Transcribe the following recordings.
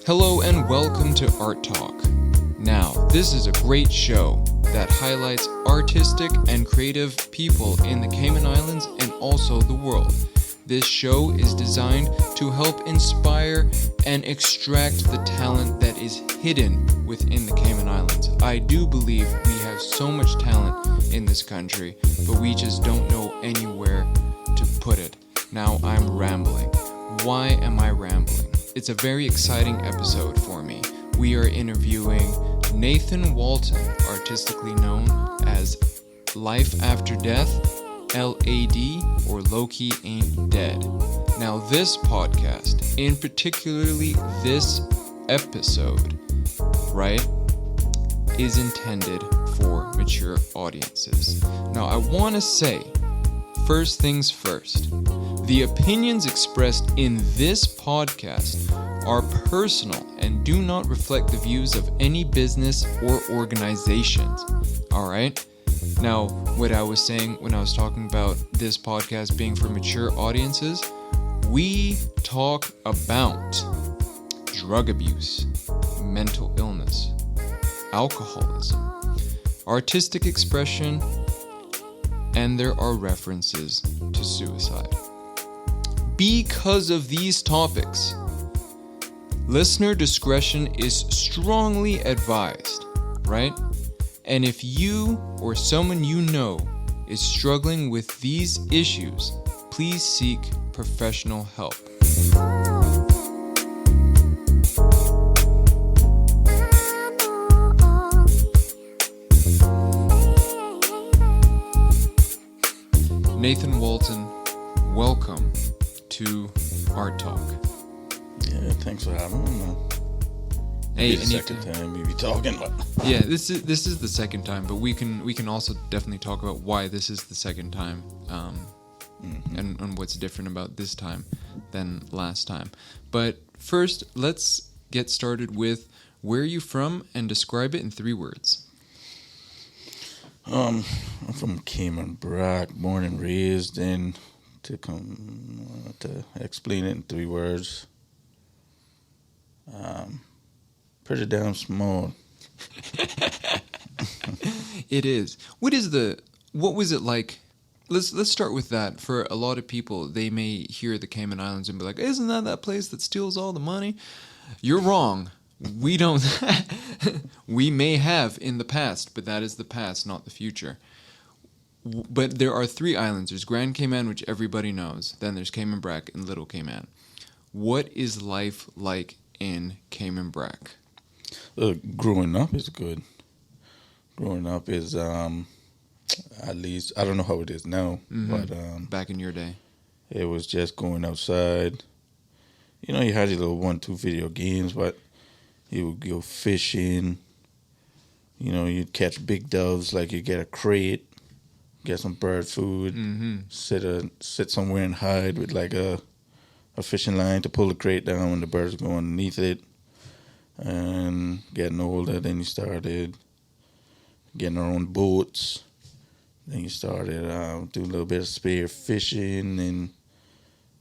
Hello and welcome to Art Talk. Now, this is a great show that highlights artistic and creative people in the Cayman Islands and also the world. This show is designed to help inspire and extract the talent that is hidden within the Cayman Islands. I do believe we have so much talent in this country, but we just don't know anywhere to put it. Now I'm rambling. Why am I rambling? It's a very exciting episode for me. We are interviewing Nathan Walton, artistically known as Life After Death, LAD, or Loki Ain't Dead. Now this podcast, in particularly this episode, right, is intended for mature audiences. Now I want to say, first things first, the opinions expressed in this podcast are personal and do not reflect the views of any business or organizations. Alright? Now, what I was saying when I was talking about this podcast being for mature audiences, we talk about drug abuse, mental illness, alcoholism, artistic expression, and there are references to suicide. Because of these topics, listener discretion is strongly advised, right? And if you or someone you know is struggling with these issues, please seek professional help. Nathan Walton, welcome to Art Talk. Yeah, thanks for having me, man. Hey, the second time we be talking about. Yeah, this is the second time, but we can also definitely talk about why this is the second time, and what's different about this time than last time. But first, let's get started with where are you from and describe it in 3 words. I'm from Cayman Brac, born and raised, and to explain it in 3 words. Pretty damn small. It is. What was it like? Let's start with that. For a lot of people, they may hear the Cayman Islands and be like, "Isn't that place that steals all the money?" You're wrong. We don't. We may have in the past, but that is the past, not the future. But there are 3 islands. There's Grand Cayman, which everybody knows. Then there's Cayman Brac and Little Cayman. What is life like in Cayman Brac? Growing up is good. Growing up is, at least, I don't know how it is now, but back in your day, it was just going outside. You know, you had your little 1-2 video games, but you would go fishing. You know, you'd catch big doves, like you get a crate, get some bird food, sit somewhere and hide with like a fishing line to pull the crate down when the birds go underneath it. And getting older, then you started getting our own boats. Then you started doing a little bit of spear fishing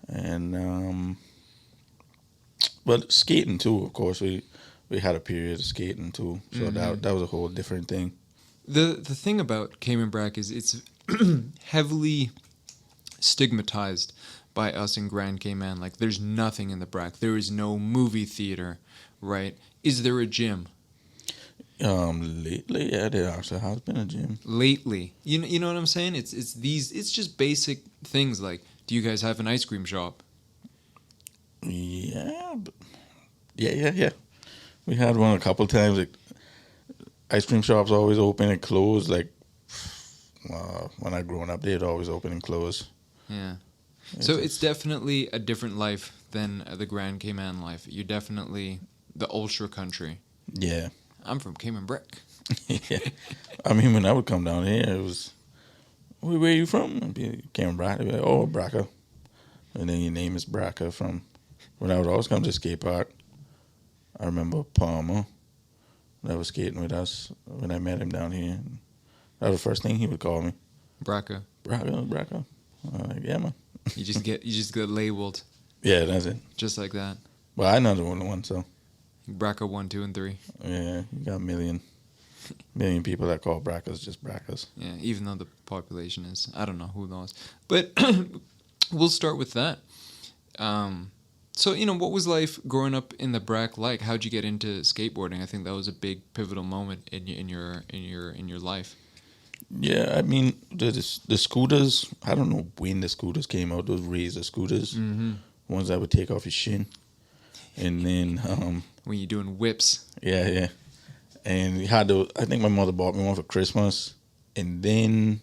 and but skating too. Of course, we had a period of skating too, so that was a whole different thing. The thing about Cayman Brac is it's heavily stigmatized by us in Grand Cayman. Like, there's nothing in the Brac. There is no movie theater, right? Is there a gym? Lately, yeah, there actually has been a gym. Lately, you know what I'm saying? It's just basic things like, do you guys have an ice cream shop? Yeah. We had one a couple times. Like, ice cream shops always open and close. Like, when I growing up, they'd always open and close. Yeah. So it's definitely a different life than the Grand Cayman life. You're definitely the ultra country. Yeah. I'm from Cayman Brac. Yeah. I mean, when I would come down here, it was, where are you from? I'd be Cayman Brac. They'd be like, oh, Braca. And then your name is Braca from, when I would always come to the skate park. I remember Palmer that was skating with us when I met him down here. That was the first thing he would call me. Braca. Braca. Like, yeah, man. You just get labeled. Yeah, that's it. Just like that. Well, I know the one, so. BRCA 1, 2, and 3. Yeah, you got a million people that call BRCAs just BRCAs. Yeah, even though the population is, I don't know, who knows. But we'll start with that. So, what was life growing up in the Brac like? How'd you get into skateboarding? I think that was a big pivotal moment in your life. Yeah, I mean the scooters. I don't know when the scooters came out. Those Razor scooters, ones that would take off your shin, and then when you're doing whips. Yeah. And we had those. I think my mother bought me one for Christmas, and then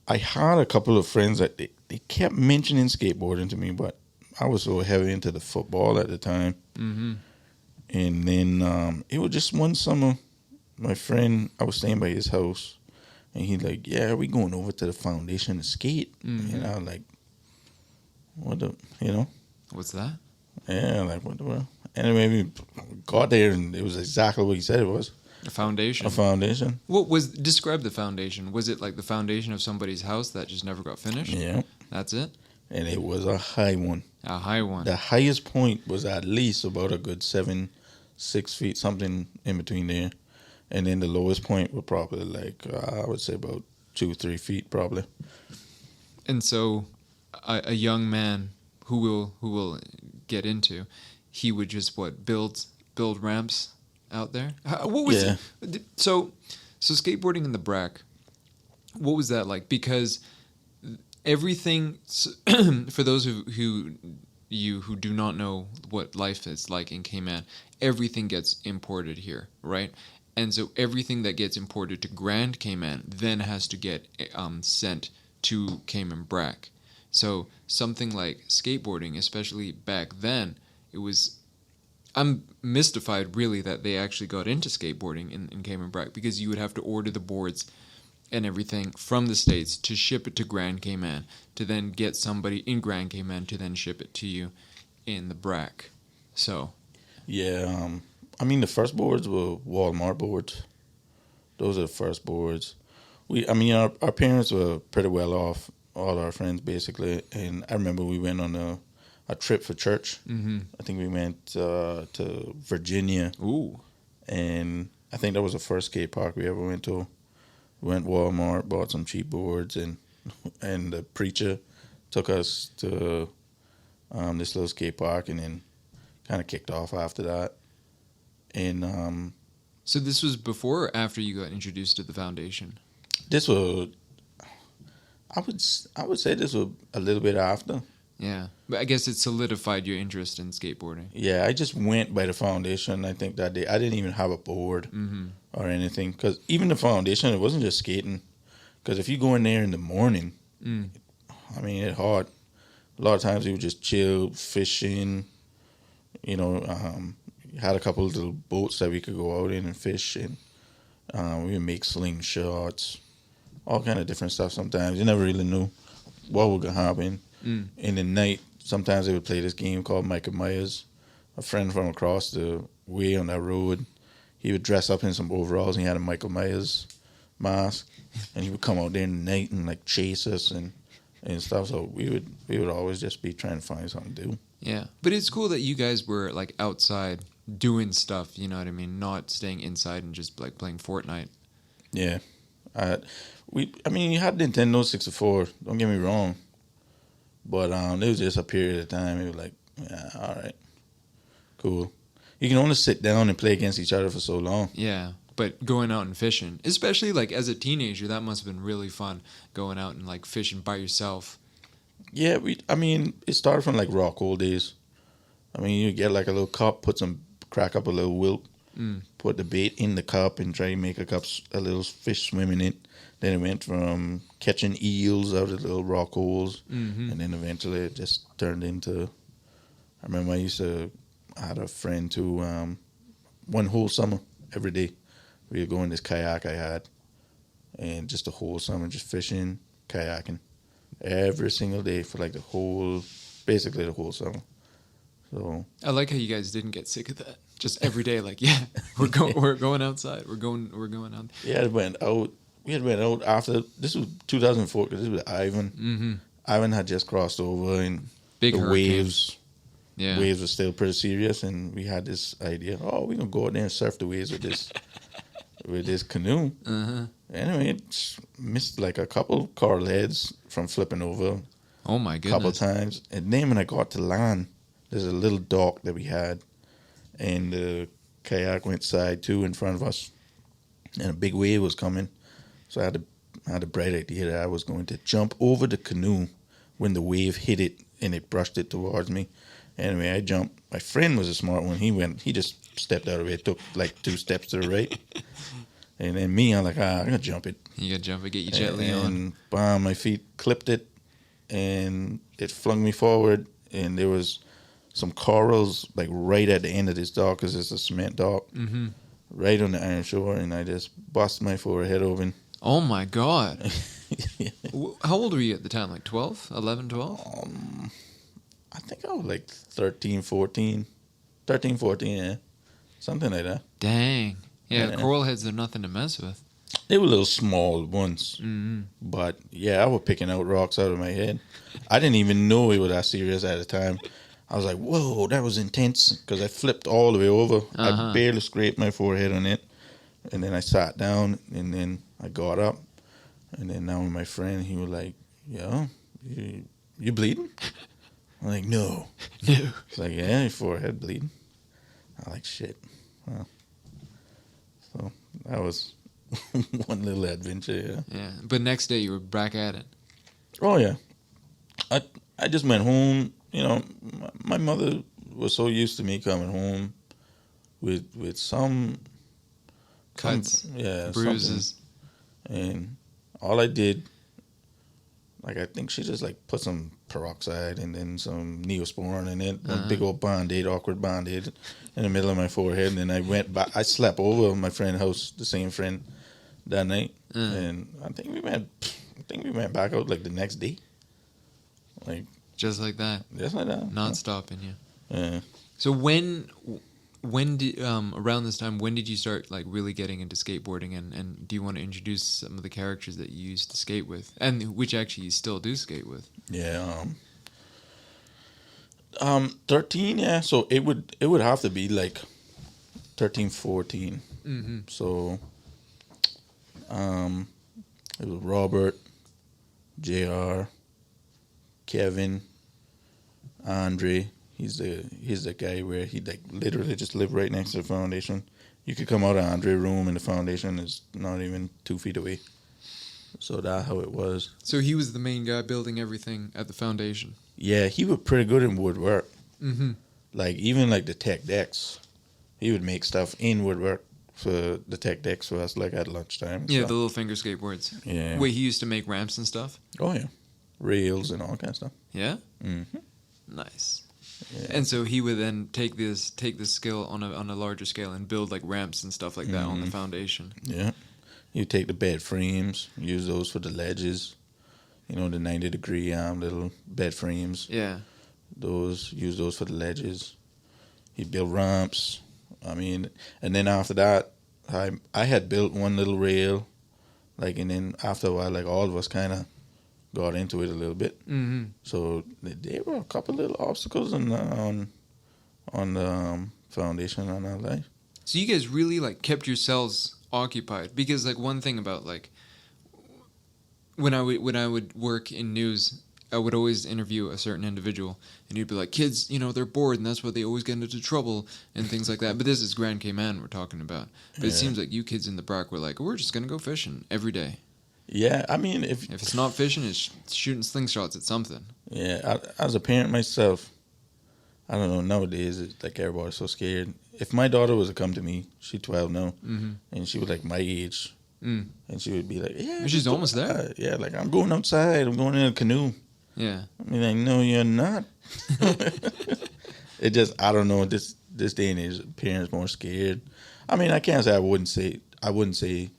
I had a couple of friends that they kept mentioning skateboarding to me, but I was so heavy into the football at the time. Mm-hmm. And then it was just one summer, my friend, I was staying by his house, and he's like, "Yeah, we going over to the foundation to skate." Mm-hmm. And I was like, "What the, What's that?" Yeah, like, what the world? Anyway, we got there, and it was exactly what he said it was. A foundation. A foundation. Describe the foundation. Was it like the foundation of somebody's house that just never got finished? Yeah. That's it? And it was a high one. A high one. The highest point was at least about a good 6 feet, something in between there. And then the lowest point was probably like, I would say about 2-3 feet probably. And so a young man who will get into, he would just build ramps out there. What was it? So skateboarding in the Brac, what was that like? Because everything for those who do not know what life is like in Cayman, everything gets imported here, right? And so everything that gets imported to Grand Cayman then has to get sent to Cayman Brac. So something like skateboarding, especially back then, I'm mystified really that they actually got into skateboarding in Cayman Brac, because you would have to order the boards and everything from the States to ship it to Grand Cayman, to then get somebody in Grand Cayman to then ship it to you in the Brac. So yeah, I mean the first boards were Walmart boards. Those are the first boards. Our parents were pretty well off, all our friends basically, and I remember we went on a trip for church. Mm-hmm. I think we went to Virginia. Ooh. And I think that was the first skate park we ever went to. We went Walmart, bought some cheap boards, and the preacher took us to this little skate park, and then kind of kicked off after that. And so this was before or after you got introduced to the foundation? This was, I would say this was a little bit after. Yeah, but I guess it solidified your interest in skateboarding. Yeah, I just went by the foundation. I think that day I didn't even have a board or anything, because even the foundation, it wasn't just skating. Because if you go in there in the morning, it's hard. A lot of times you would just chill, fishing. Had a couple of little boats that we could go out in and fish, and we would make slingshots, all kind of different stuff. Sometimes you never really knew what would happen. In the night, sometimes they would play this game called Michael Myers. A friend from across the way on that road, he would dress up in some overalls, and he had a Michael Myers mask, and he would come out there in the night and like chase us and stuff. So we would always just be trying to find something to do. Yeah, but it's cool that you guys were like outside doing stuff. You know what I mean? Not staying inside and just like playing Fortnite. Yeah, you had Nintendo 64. Don't get me wrong. But it was just a period of time. It was like, yeah, all right, cool. You can only sit down and play against each other for so long. Yeah, but going out and fishing, especially like as a teenager, that must have been really fun, going out and like fishing by yourself. Yeah, it started from like raw coal days. You get like a little cup, crack up a little whelp, put the bait in the cup and try to make a little fish swim in it. Then it went from catching eels out of the little rock holes, and then eventually it just turned into. I remember I had a friend who, one whole summer, every day, we would go in this kayak I had, and just the whole summer, just fishing, kayaking, every single day for like basically the whole summer. So I like how you guys didn't get sick of that. Just every day, like, yeah, we're going outside, we're going out. Yeah, it went out. We had went out after, this was 2004, because this was Ivan. Mm-hmm. Ivan had just crossed over, and big the hurricane. waves Yeah. Waves were still pretty serious, and we had this idea. Oh, we're gonna go out there and surf the waves with this canoe. Anyway, it missed like a couple coral heads from flipping over Oh my a couple goodness. times. And then when I got to land, there's a little dock that we had, and the kayak went side to in front of us, and a big wave was coming. So I had a bright idea that I was going to jump over the canoe when the wave hit it and it brushed it towards me. Anyway, I jumped. My friend was a smart one. He just stepped out of it, took like 2 steps to the right. And then me, I'm like, I'm going to jump it. You gotta jump and get you gently and on. Bam, my feet clipped it, and it flung me forward. And there was some corals like right at the end of this dock, because it's a cement dock, right on the iron shore. And I just bust my forehead open. Oh my God. Yeah. How old were you at the time? Like 12? 11, 12? I think I was like 13, 14. 13, 14, yeah. Something like that. Dang. Yeah, Yeah. coral heads are nothing to mess with. They were little small ones. But yeah, I was picking out rocks out of my head. I didn't even know it was that serious at the time. I was like, whoa, that was intense, because I flipped all the way over. I barely scraped my forehead on it. And then I sat down, and then I got up. And then now my friend, he was like, yo, you bleeding? I'm like, no. No. He's like, yeah, your forehead bleeding. I'm like, shit. Well, so that was one little adventure, yeah. Yeah, but next day you were back at it. Oh, yeah. I just went home. You know, my mother was so used to me coming home with some Cuts, yeah, bruises. something. And all I did, like, I think she just like put some peroxide and then some Neosporin in it, one big old Band-Aid, awkward Band-Aid in the middle of my forehead. And then I went back. I slept over my friend's house, the same friend, that night. And I think we went back out like the next day. Like, Just like that. just like that. Not stopping you. Yeah. So when did around this time, when did you start like really getting into skateboarding, and do you want to introduce some of the characters that you used to skate with, and which actually you still do skate with? Yeah. 13, yeah. So it would have to be like 13, 14. So it was Robert, JR, Kevin, Andre. He's the guy where he like literally just lived right next to the foundation. You could come out of Andre's room and the foundation is not even 2 feet away. So that's how it was. So he was the main guy building everything at the foundation. Yeah, he was pretty good in woodwork. Mm-hmm. Like, even like the tech decks, he would make stuff in woodwork for the tech decks for us, like at lunchtime. And Yeah, stuff. the little finger skateboards. Yeah. Wait, he used to make ramps and stuff? Oh, yeah. Rails and all kind of stuff. Yeah? Mm-hmm. Nice. Yeah. And so he would then take this skill on a larger scale and build like ramps and stuff like that on the foundation. Yeah. You take the bed frames, use those for the ledges. You know, the 90-degree little bed frames. Yeah. Use those for the ledges. He built ramps. I mean, and then after that, I had built one little rail, like, and then after a while, like, all of us kind of got into it a little bit. Mm-hmm. So there were a couple little obstacles on the foundation on our life. So you guys really like kept yourselves occupied, because like one thing about like when I would work in news, I would always interview a certain individual, and you'd be like, kids, you know, they're bored, and that's why they always get into trouble and things like that. But this is Grand Cayman we're talking about. But it seems like you kids in the Brac were like, we're just gonna go fishing every day. Yeah, I mean, if it's not fishing, it's shooting slingshots at something. Yeah, as a parent myself, I don't know, nowadays, it's like everybody's so scared. If my daughter was to come to me, she's 12 now, and she was like my age, and she would be like, yeah. She's almost there. Yeah, like, I'm going outside, I'm going in a canoe. Yeah. I mean, like, no, you're not. It just, I don't know, this day and age, parents more scared. I mean, I can't say I wouldn't say,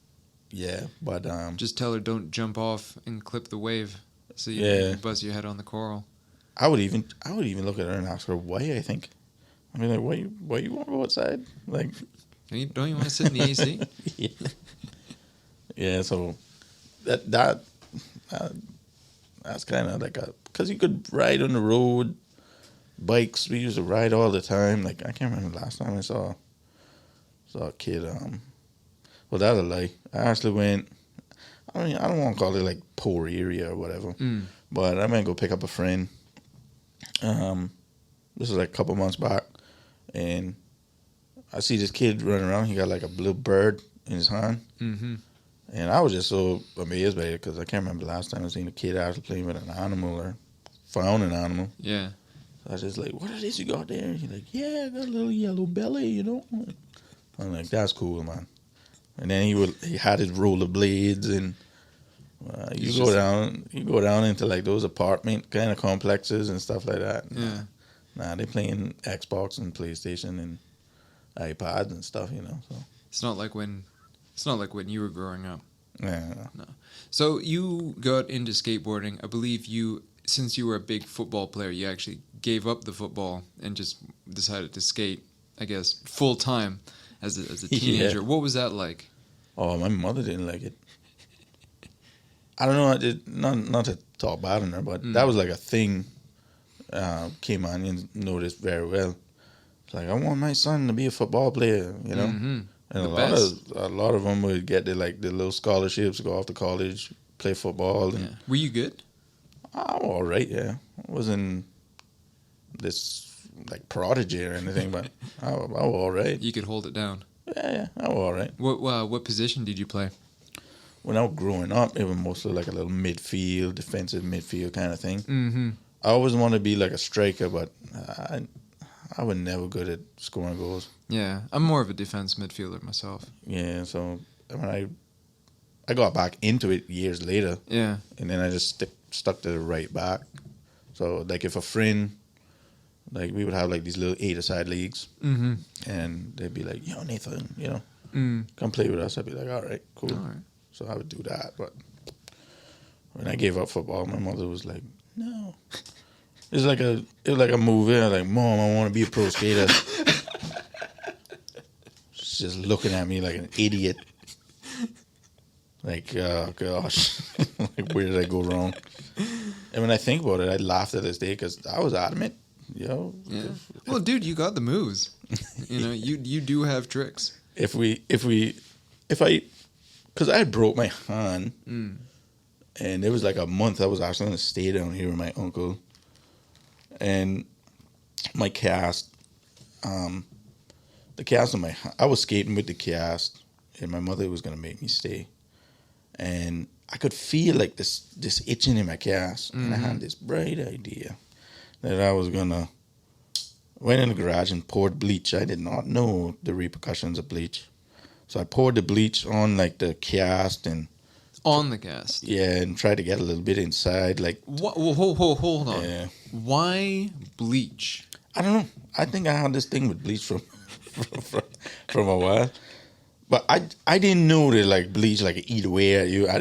yeah, but just tell her don't jump off and clip the wave, so you buzz your head on the coral. I would even look at her and ask her why. I think, I mean, like, why you want to go outside? Like, don't you want to sit in the AC? Yeah. Yeah. So that's kind of like because you could ride on the road, bikes. We used to ride all the time. Like, I can't remember the last time I saw a kid. Well, that's a lie. I actually went. I mean, I don't want to call it like poor area or whatever, but I might go pick up a friend. This was like a couple months back, and I see this kid running around. He got like a blue bird in his hand. Mm-hmm. And I was just so amazed by it because I can't remember the last time I seen a kid actually playing with an animal or found an animal. Yeah. So I was just like, what is this you got there? He's like, yeah, I got a little yellow belly, you know. I'm like, that's cool, man. And then he had his rollerblades, and you go down into like those apartment kind of complexes and stuff like that. Yeah. Nah, they playing Xbox and PlayStation and iPads and stuff, you know. So It's not like when you were growing up. yeah. No. So you got into skateboarding. I believe since you were a big football player, you actually gave up the football and just decided to skate, I guess, full time as a teenager. Yeah. What was that like? Oh, my mother didn't like it. I don't know. Not to talk bad on her, but that was like a thing. Came on and noticed very well. It's like, I want my son to be a football player, you know. Mm-hmm. And The a lot of them would get the little scholarships, go off to college, play football. And Yeah. Were you good? I'm all right. Yeah, I wasn't this like prodigy or anything, but I was all right. You could hold it down. Yeah, I was all right. What position did you play? When I was growing up, it was mostly like a little midfield, defensive midfield kind of thing. Mm-hmm. I always wanted to be like a striker, but I was never good at scoring goals. Yeah, I'm more of a defense midfielder myself. Yeah, so when I got back into it years later, Yeah. and then I just stuck to the right back. So like if a friend, like we would have like these little 8-a-side leagues, Mm-hmm. and they'd be like, yo, Nathan, you know, Mm. come play with us. I'd be like, all right, cool. All right. So I would do that. But when I gave up football, my mother was like, no. It was like a movie. I was like, Mom, I want to be a pro skater. She's just looking at me like an idiot. Like, oh gosh, like where did I go wrong? And when I think about it, I laughed at this day because I was adamant. Yo, Yeah. Well, dude, you got the moves. You know, you do have tricks. Because I broke my hand, and it was like a month. I was actually going to stay down here with my uncle, and my cast, the cast on my, I was skating with the cast, and my mother was going to make me stay, and I could feel like this itching in my cast, and I had this bright idea that I was gonna went in the garage and poured bleach. I did not know the repercussions of bleach. So I poured the bleach on like the cast and On the cast. yeah, and tried to get a little bit inside. Like What? Hold on. yeah, Why bleach? I don't know. I think I had this thing with bleach from a while, but I didn't know that like bleach like eat away at you. I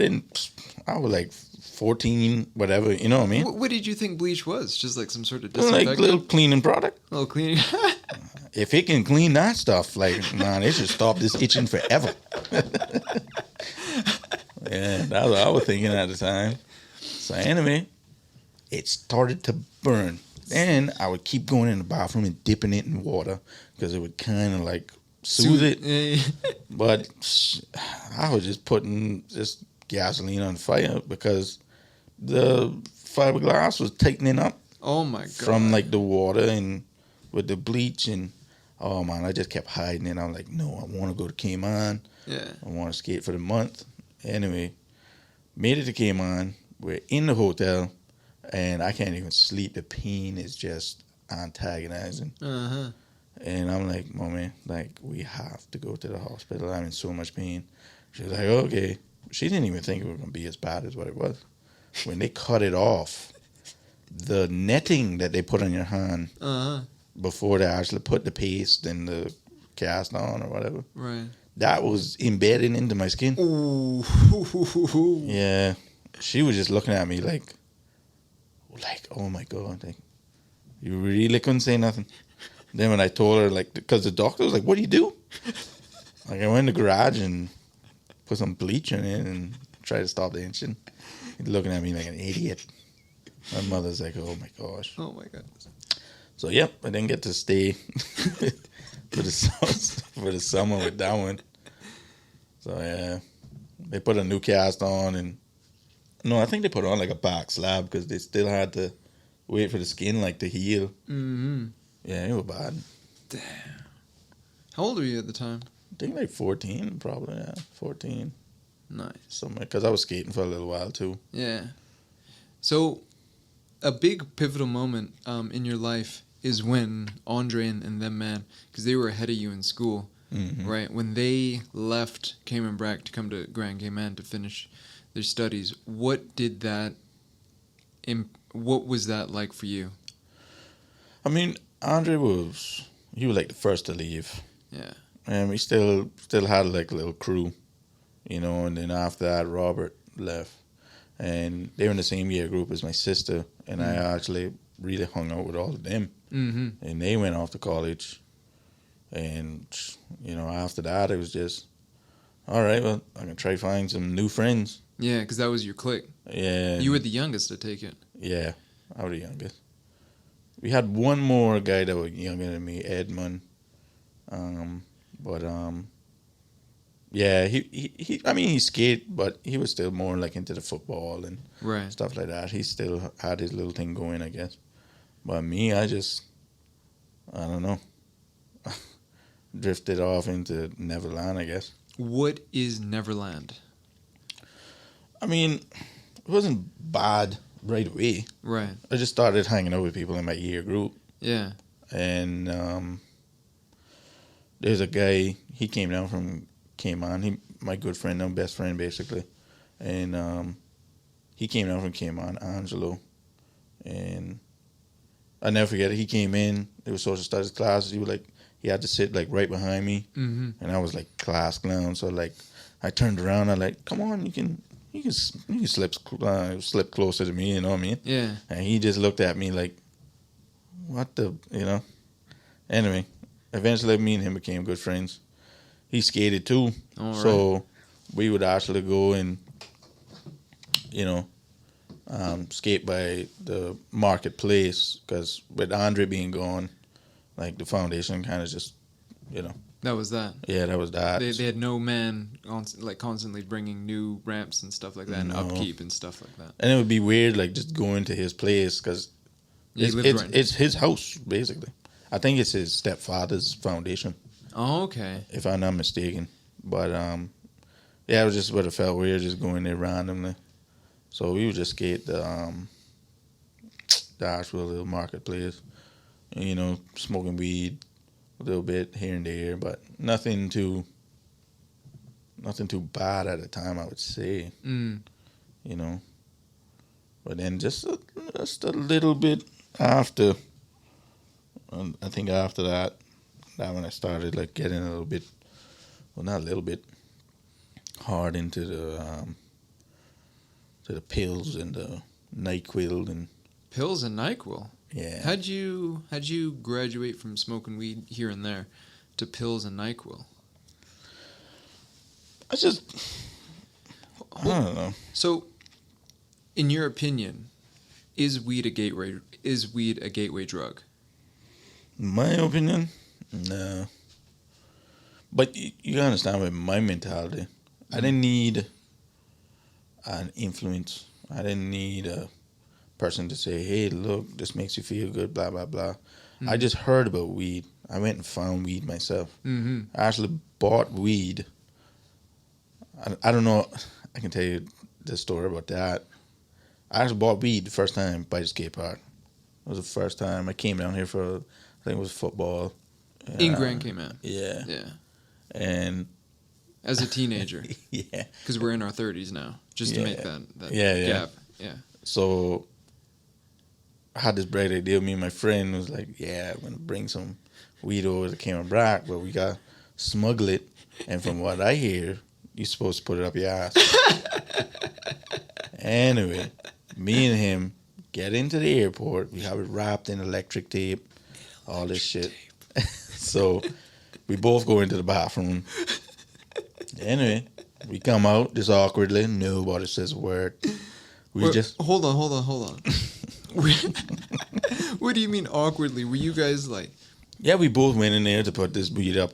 was like 14, whatever. You know what I mean? What did you think bleach was? Just like some sort of It was disinfectant? like little cleaning product. little cleaning. If it can clean that stuff, like, man, it should stop this itching forever. Yeah, that's what I was thinking at the time. So anyway, it started to burn. Then I would keep going in the bathroom and dipping it in water because it would kind of like soothe it. But I was just putting just gasoline on fire because the fiberglass was tightening up. Oh my god. From like the water and with the bleach, and oh man, I just kept hiding it. I'm like, no, I want to go to Cayman. Yeah. I want to skate for the month. Anyway, made it to Cayman. We're in the hotel, and I can't even sleep. The pain is just antagonizing. Uh-huh. And I'm like, Mommy, like, we have to go to the hospital. I'm in so much pain. She's like, okay. She didn't even think it was going to be as bad as what it was. When they cut it off, the netting that they put on your hand before they actually put the paste and the cast on or whatever, Right. that was embedded into my skin. Ooh. Yeah. She was just looking at me like, oh my God, like, you really couldn't say nothing. Then when I told her, like, because the doctor was like, what do you do? Like, I went in the garage and put some bleach in it and tried to stop the itching. He's looking at me like an idiot. My mother's like, oh my gosh. Oh my goodness. So, yep, I didn't get to stay for the summer with that one. So, yeah, they put a new cast on, and no, I think they put on like a back slab because they still had to wait for the skin like to heal. Mm-hmm. Yeah, it was bad. Damn. How old were you at the time? I think like 14, probably. Yeah, 14. Nice. Something because I was skating for a little while too. Yeah. So, a big pivotal moment in your life is when Andre and them, man, because they were ahead of you in school, right? When they left Cayman Brac to come to Grand Cayman to finish their studies, what did that? What was that like for you? I mean, Andre was like the first to leave. Yeah. And we still had like a little crew, you know. And then after that, Robert left, and they were in the same year group as my sister, and I actually really hung out with all of them. Mm-hmm. And they went off to college, and you know, after that, it was just, all right, well, I can try find some new friends. Yeah, because that was your clique. Yeah. You were the youngest to take it. Yeah, I was the youngest. We had one more guy that was younger than me, Edmund. Yeah, he I mean, he skated, but he was still more like into the football and stuff like that. He still had his little thing going, I guess. But me, I don't know, drifted off into Neverland, I guess. What is Neverland? I mean, it wasn't bad right away. Right. I just started hanging out with people in my year group. Yeah. And there's a guy, he came down from Cayman. My good friend, now best friend, basically. And he came down from Cayman, Angelo. And I never forget it. He came in. It was social studies class. He had to sit like right behind me. Mm-hmm. And I was like class clown. So like I turned around. I like, come on, you can slip closer to me. You know what I mean? Yeah. And he just looked at me like, what the, you know? Anyway, eventually me and him became good friends. He skated too. All right. So we would actually go and, you know, skate by the marketplace because with Andre being gone, like the foundation kind of just, you know. That was that. Yeah, that was that. They had no man constantly bringing new ramps and stuff like that and upkeep and stuff like that. And it would be weird, like just going to his place because it's his house basically. I think it's his stepfather's foundation. Oh, okay. If I'm not mistaken, but yeah, it was just what it felt weird, just going there randomly. So we would just skate the actual little marketplace, and, you know, smoking weed a little bit here and there, but nothing too bad at the time, I would say. You know, but then just a little bit after, I think after that when I started like getting a little bit, well, not a little bit, hard into the pills and the NyQuil and pills and NyQuil. Yeah. How'd you graduate from smoking weed here and there to pills and NyQuil? I don't know. So, in your opinion, is weed a gateway drug? In my opinion, no. But you understand with my mentality, I didn't need an influence. I didn't need a person to say, hey, look, this makes you feel good, blah, blah, blah. Mm-hmm. I just heard about weed. I went and found weed myself. Mm-hmm. I actually bought weed. I don't know. I can tell you the story about that. I actually bought weed the first time by the skate park. It was the first time I came down here for, I think it was football. In Grand Cayman. Yeah. Yeah. And as a teenager. Yeah. Because we're in our 30s now, just to make that gap. Yeah. So I had this bright idea. Me and my friend was like, yeah, I'm going to bring some weed over to Cayman Brac, but we got to smuggle it. And from what I hear, you're supposed to put it up your ass. Anyway, me and him get into the airport. We have it wrapped in electric tape, all this shit. So we both go into the bathroom. Anyway, we come out just awkwardly. Nobody says a word. We just hold on. What do you mean awkwardly? Were you guys like... Yeah, we both went in there to put this weed up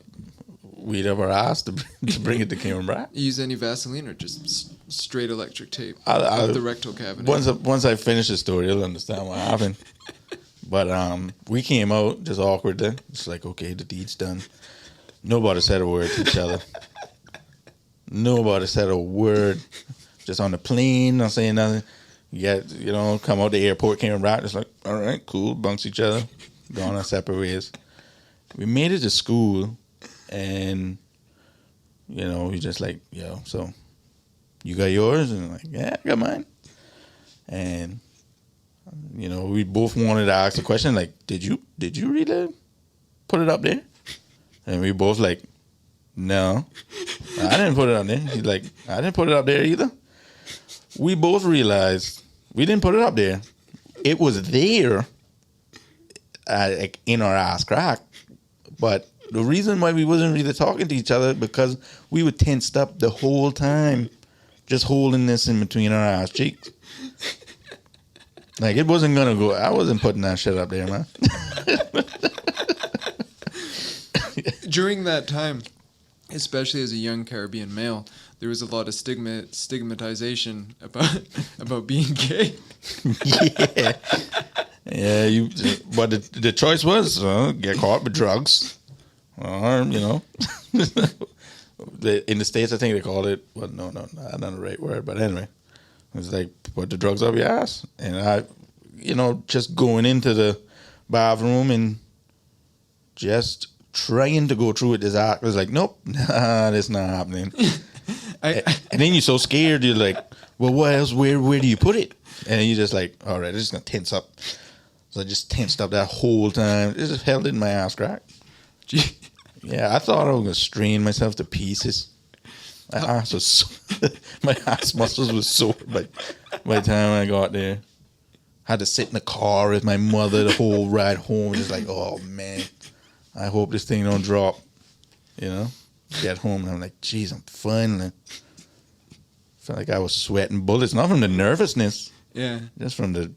our ass to bring it to Cayman Brac. Use any Vaseline or just straight electric tape I'll up the rectal cavity? Once I finish the story, you'll understand what happened. But we came out just awkward then. It's like, okay, the deed's done. Nobody said a word to each other. Nobody said a word. Just on the plane, not saying nothing. Come out the airport, Cayman Brac. It's like, all right, cool, bunks each other, going our separate ways. We made it to school, and we just like, so you got yours, and I'm like, yeah, I got mine, and we both wanted to ask the question like, did you really put it up there? And we both like, no, I didn't put it up there. He's like, I didn't put it up there either. We both realized we didn't put it up there. It was there in our ass crack. But the reason why we wasn't really talking to each other because we were tensed up the whole time, just holding this in between our ass cheeks. Like, it wasn't going to go. I wasn't putting that shit up there, man. During that time, especially as a young Caribbean male, there was a lot of stigmatization about being gay. Yeah. Yeah, but the choice was get caught with drugs, or in the States I think they called it. Well, no, not the right word, but anyway, it was like put the drugs up your ass, and I, just going into the bathroom and just trying to go through it. This act was like, nope, that's not happening. And then you're so scared, you're like, well, what else? Where do you put it? And you're just like, all right, it's just gonna tense up. So I just tensed up that whole time. It just held it in my ass crack. Yeah, I thought I was going to strain myself to pieces. My ass muscles were sore by the time I got there. I had to sit in the car with my mother the whole ride home. Just like, oh, man, I hope this thing don't drop. Get home and I'm like, geez, I'm finally. Felt like I was sweating bullets. Not from the nervousness. Yeah. Just from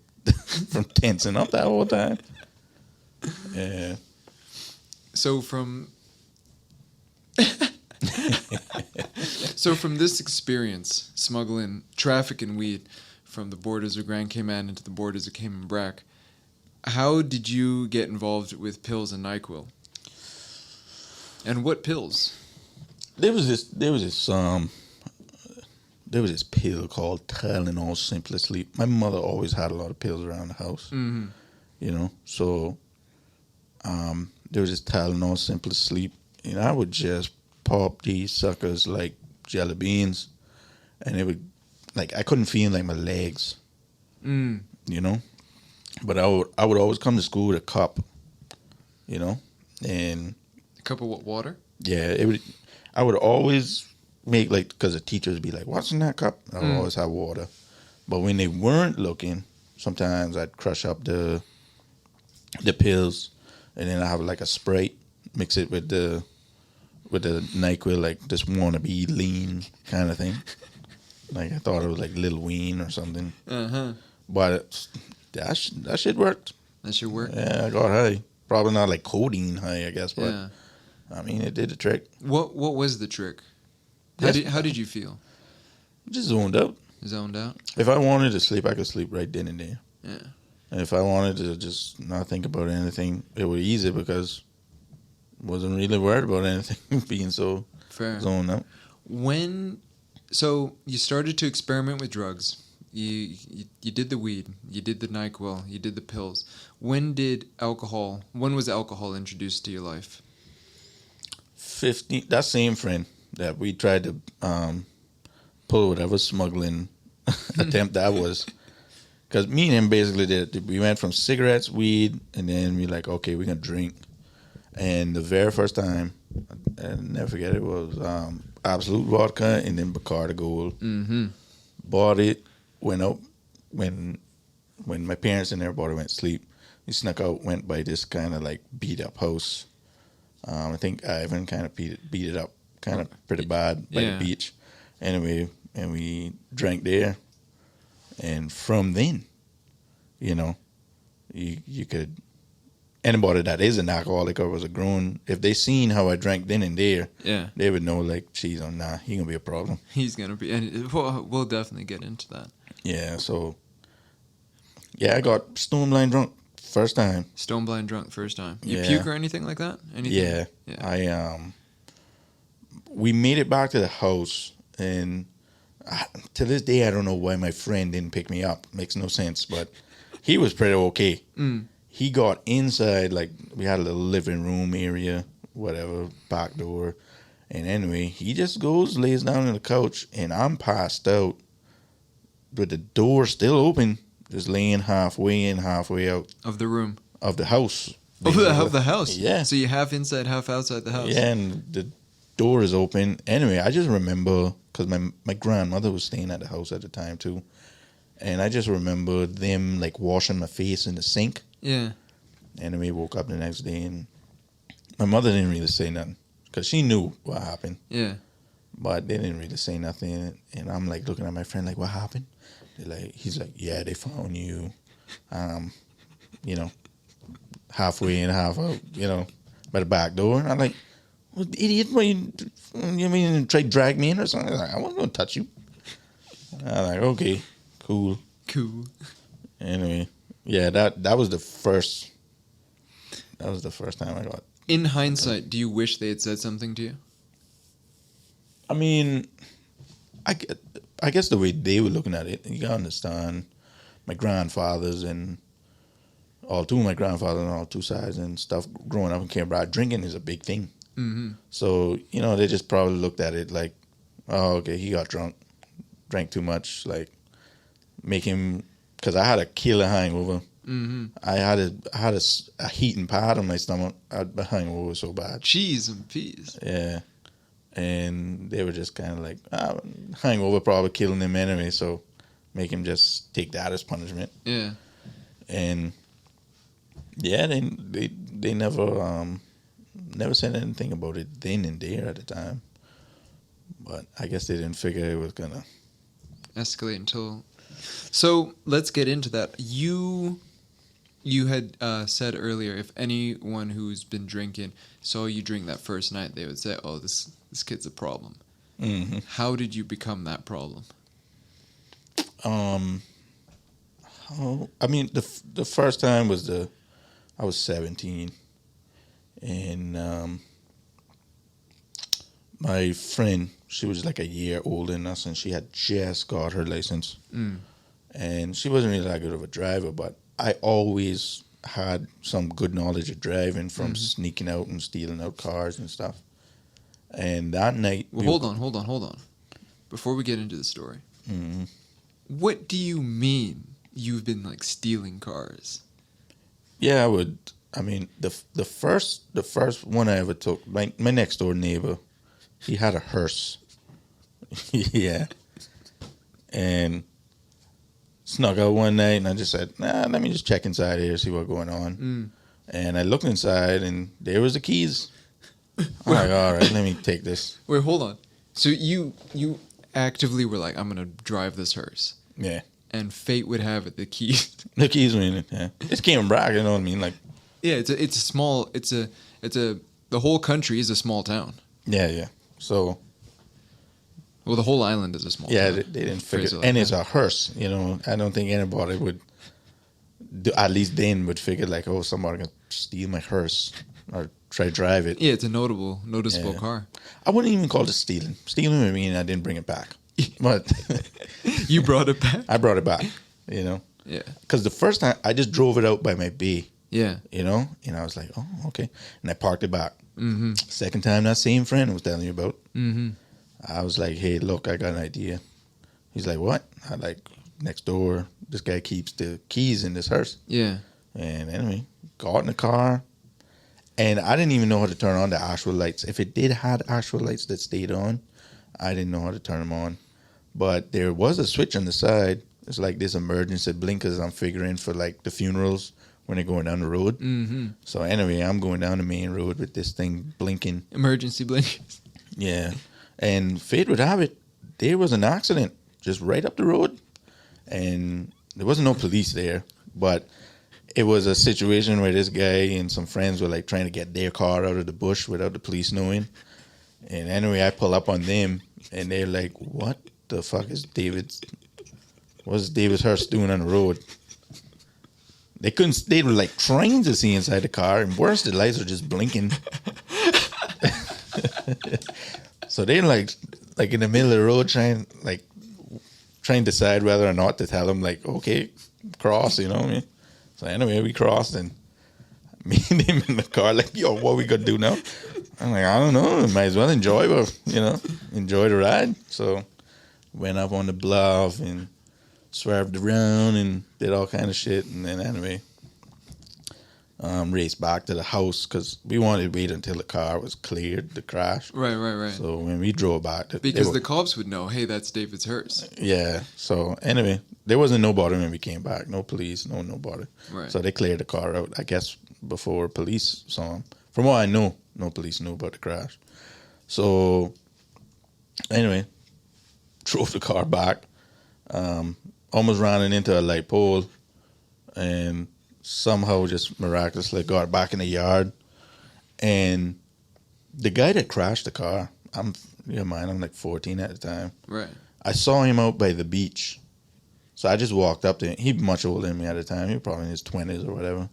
tensing up that whole time. Yeah. So from this experience, trafficking weed from the borders of Grand Cayman into the borders of Cayman Brac, how did you get involved with pills and NyQuil? And what pills? There was this pill called Tylenol Simply Sleep. My mother always had a lot of pills around the house. Mm-hmm. So there was this Tylenol Simply Sleep, and I would just pop these suckers like jelly beans, and it would, like, I couldn't feel like my legs, But I would always come to school with a cup, and a cup of what, water? Yeah, I would always make, like, because the teachers would be like, what's in that cup? I would always have water. But when they weren't looking, sometimes I'd crush up the pills, and then I have like a Sprite, mix it with the NyQuil, like this wannabe lean kind of thing. Like, I thought it was like Lil Wayne or something. Uh-huh. But that shit worked. That shit worked? Yeah, I got high. Probably not like codeine high, I guess, but yeah. I mean, it did the trick. What was the trick? How did you feel? Just zoned out. Zoned out? If I wanted to sleep, I could sleep right then and there. Yeah. And if I wanted to just not think about anything, it was easy because I wasn't really worried about anything being so zoned out. So you started to experiment with drugs. You did the weed, you did the NyQuil, you did the pills. When was alcohol introduced to your life? That same friend that we tried to pull whatever smuggling attempt that was. Because me and him basically we went from cigarettes, weed, and then we like, okay, we're going to drink. And the very first time, I'll never forget it, was Absolute Vodka and then Bacardi Gold. Mm-hmm. Bought it, went out, when my parents and everybody went to sleep, we snuck out, went by this kind of like beat up house. I think Ivan kind of beat it up kind of pretty bad by the beach. Anyway, and we drank there. And from then, it you could, anybody that is an alcoholic or was a grown, if they seen how I drank then and there, Yeah. they would know, like, geez, oh, nah, he gonna be a problem. He's going to be, and we'll definitely get into that. Yeah, so, yeah, I got stone blind drunk first time. Stone blind drunk first time. You Yeah. puke or anything like that? Anything? Yeah. We made it back to the house, and to this day, I don't know why my friend didn't pick me up. Makes no sense, but he was pretty okay. He got inside, like, we had a little living room area, whatever, back door. And anyway, he just goes, lays down on the couch, and I'm passed out with the door still open, just laying halfway in, halfway out Of the room. of the house. Of the house? Yeah. So you half inside, half outside the house? Yeah, and the door is open. Anyway, I just remember, because my grandmother was staying at the house at the time, too. And I just remember them, like, washing my face in the sink. Yeah. Anyway, woke up the next day, and my mother didn't really say nothing, because she knew what happened. Yeah. But they didn't really say nothing. And I'm, like, looking at my friend, like, what happened? He's like, yeah, they found you, you know, halfway in, half out, you know, by the back door. And I'm like, well, idiot, what you mean, try to drag me in or something? Like, I wasn't going to touch you. I'm like, okay, cool. Cool. Anyway, yeah, that was the first time I got. In hindsight, do you wish they had said something to you? I mean, I guess the way they were looking at it, you gotta understand, my grandfathers and all two of my grandfathers on all two sides and stuff, growing up in Cayman Brac, drinking is a big thing. Mm-hmm. So, you know, they just probably looked at it like, oh, okay, he got drunk, drank too much, like, make him, because I had a killer hangover. Mm-hmm. I had a heating pad on my stomach. The hangover was so bad. Cheese and peas. Yeah. And they were just kind of like, hangover probably killing him anyway, so make him just take that as punishment. Yeah. And yeah, they never said anything about it then and there at the time. But I guess they didn't figure it was gonna Escalate until... So let's get into that. You had said earlier, if anyone who's been drinking saw you drink that first night, they would say, oh, this kid's a problem. Mm-hmm. How did you become that problem? I mean, the first time was I was 17, and my friend, she was like a year older than us, and she had just got her license, and she wasn't really that good of a driver, but I always had some good knowledge of driving from sneaking out and stealing out cars and stuff. And that night... Well, hold on. Before we get into the story, what do you mean you've been, like, stealing cars? Yeah, I would. I mean, the first one I ever took, my next door neighbor, he had a hearse. Yeah. And snuck out one night, and I just said, let me just check inside here, see what's going on. And I looked inside, and there was the keys. I'm like, all right, let me take this. Wait, hold on. So you actively were like, I'm going to drive this hearse. Yeah. And fate would have it, the keys. The keys were in it, yeah. It's Cayman Brac, you know what I mean? Like, yeah, it's a small, the whole country is a small town. Yeah. So... Well, the whole island is a small town. Yeah, they didn't figure it. And it's a hearse, you know. I don't think anybody would, at least then, would figure like, oh, somebody can steal my hearse or try to drive it. Yeah, it's a noticeable car. I wouldn't even call it stealing. Stealing would mean I didn't bring it back. But you brought it back? I brought it back, you know. Yeah. Because the first time, I just drove it out by my bay. Yeah. You know? And I was like, oh, okay. And I parked it back. Mm-hmm. Second time, that same friend I was telling you about. Mm-hmm. I was like, hey, look, I got an idea. He's like, what? I like, next door, this guy keeps the keys in this hearse. Yeah. And anyway, got in the car, and I didn't even know how to turn on the actual lights. If it did have actual lights that stayed on, I didn't know how to turn them on. But there was a switch on the side. It's like this emergency blinkers I'm figuring for like the funerals when they're going down the road. Mm-hmm. So anyway, I'm going down the main road with this thing blinking. Emergency blinkers. Yeah. And fate would have it, there was an accident just right up the road. And there wasn't no police there, but it was a situation where this guy and some friends were like trying to get their car out of the bush without the police knowing. And anyway, I pull up on them, and they're like, "What the fuck is what's David's hearse doing on the road?" They were like trying to see inside the car, and worse, the lights are just blinking. So they're like in the middle of the road trying to decide whether or not to tell them, like, okay, cross, you know what I mean? So anyway, we crossed, and me and him in the car, like, yo, what we gonna do now? I'm like, I don't know, might as well enjoy the ride. So went up on the bluff and swerved around and did all kind of shit, and then anyway, raced back to the house because we wanted to wait until the car was cleared to crash. Right. So when we drove back, because the cops would know, hey, that's David's hearse. Yeah. So anyway, there wasn't nobody when we came back. No police, nobody. Right. So they cleared the car out, I guess, before police saw him. From what I know, no police knew about the crash. So anyway, drove the car back. Almost ran into a light pole, and somehow just miraculously got back in the yard. And the guy that crashed the car, I'm like 14 at the time. Right. I saw him out by the beach. So I just walked up to him. He was much older than me at the time. He was probably in his 20s or whatever.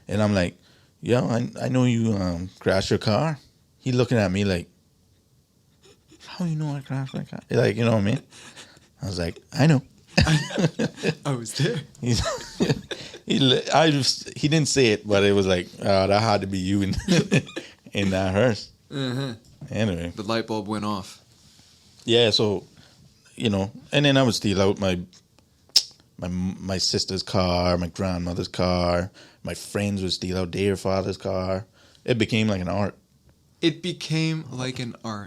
And I'm like, yo, I know you crashed your car. He looking at me like, how you know I crashed my car? Like, you know what I mean? I was like, I know. I was there. He didn't say it, but it was like, that had to be you in that hearse. Anyway, the light bulb went off. Yeah, so and then I would steal out my sister's car, my grandmother's car. My friends would steal out their father's car. It became like an art.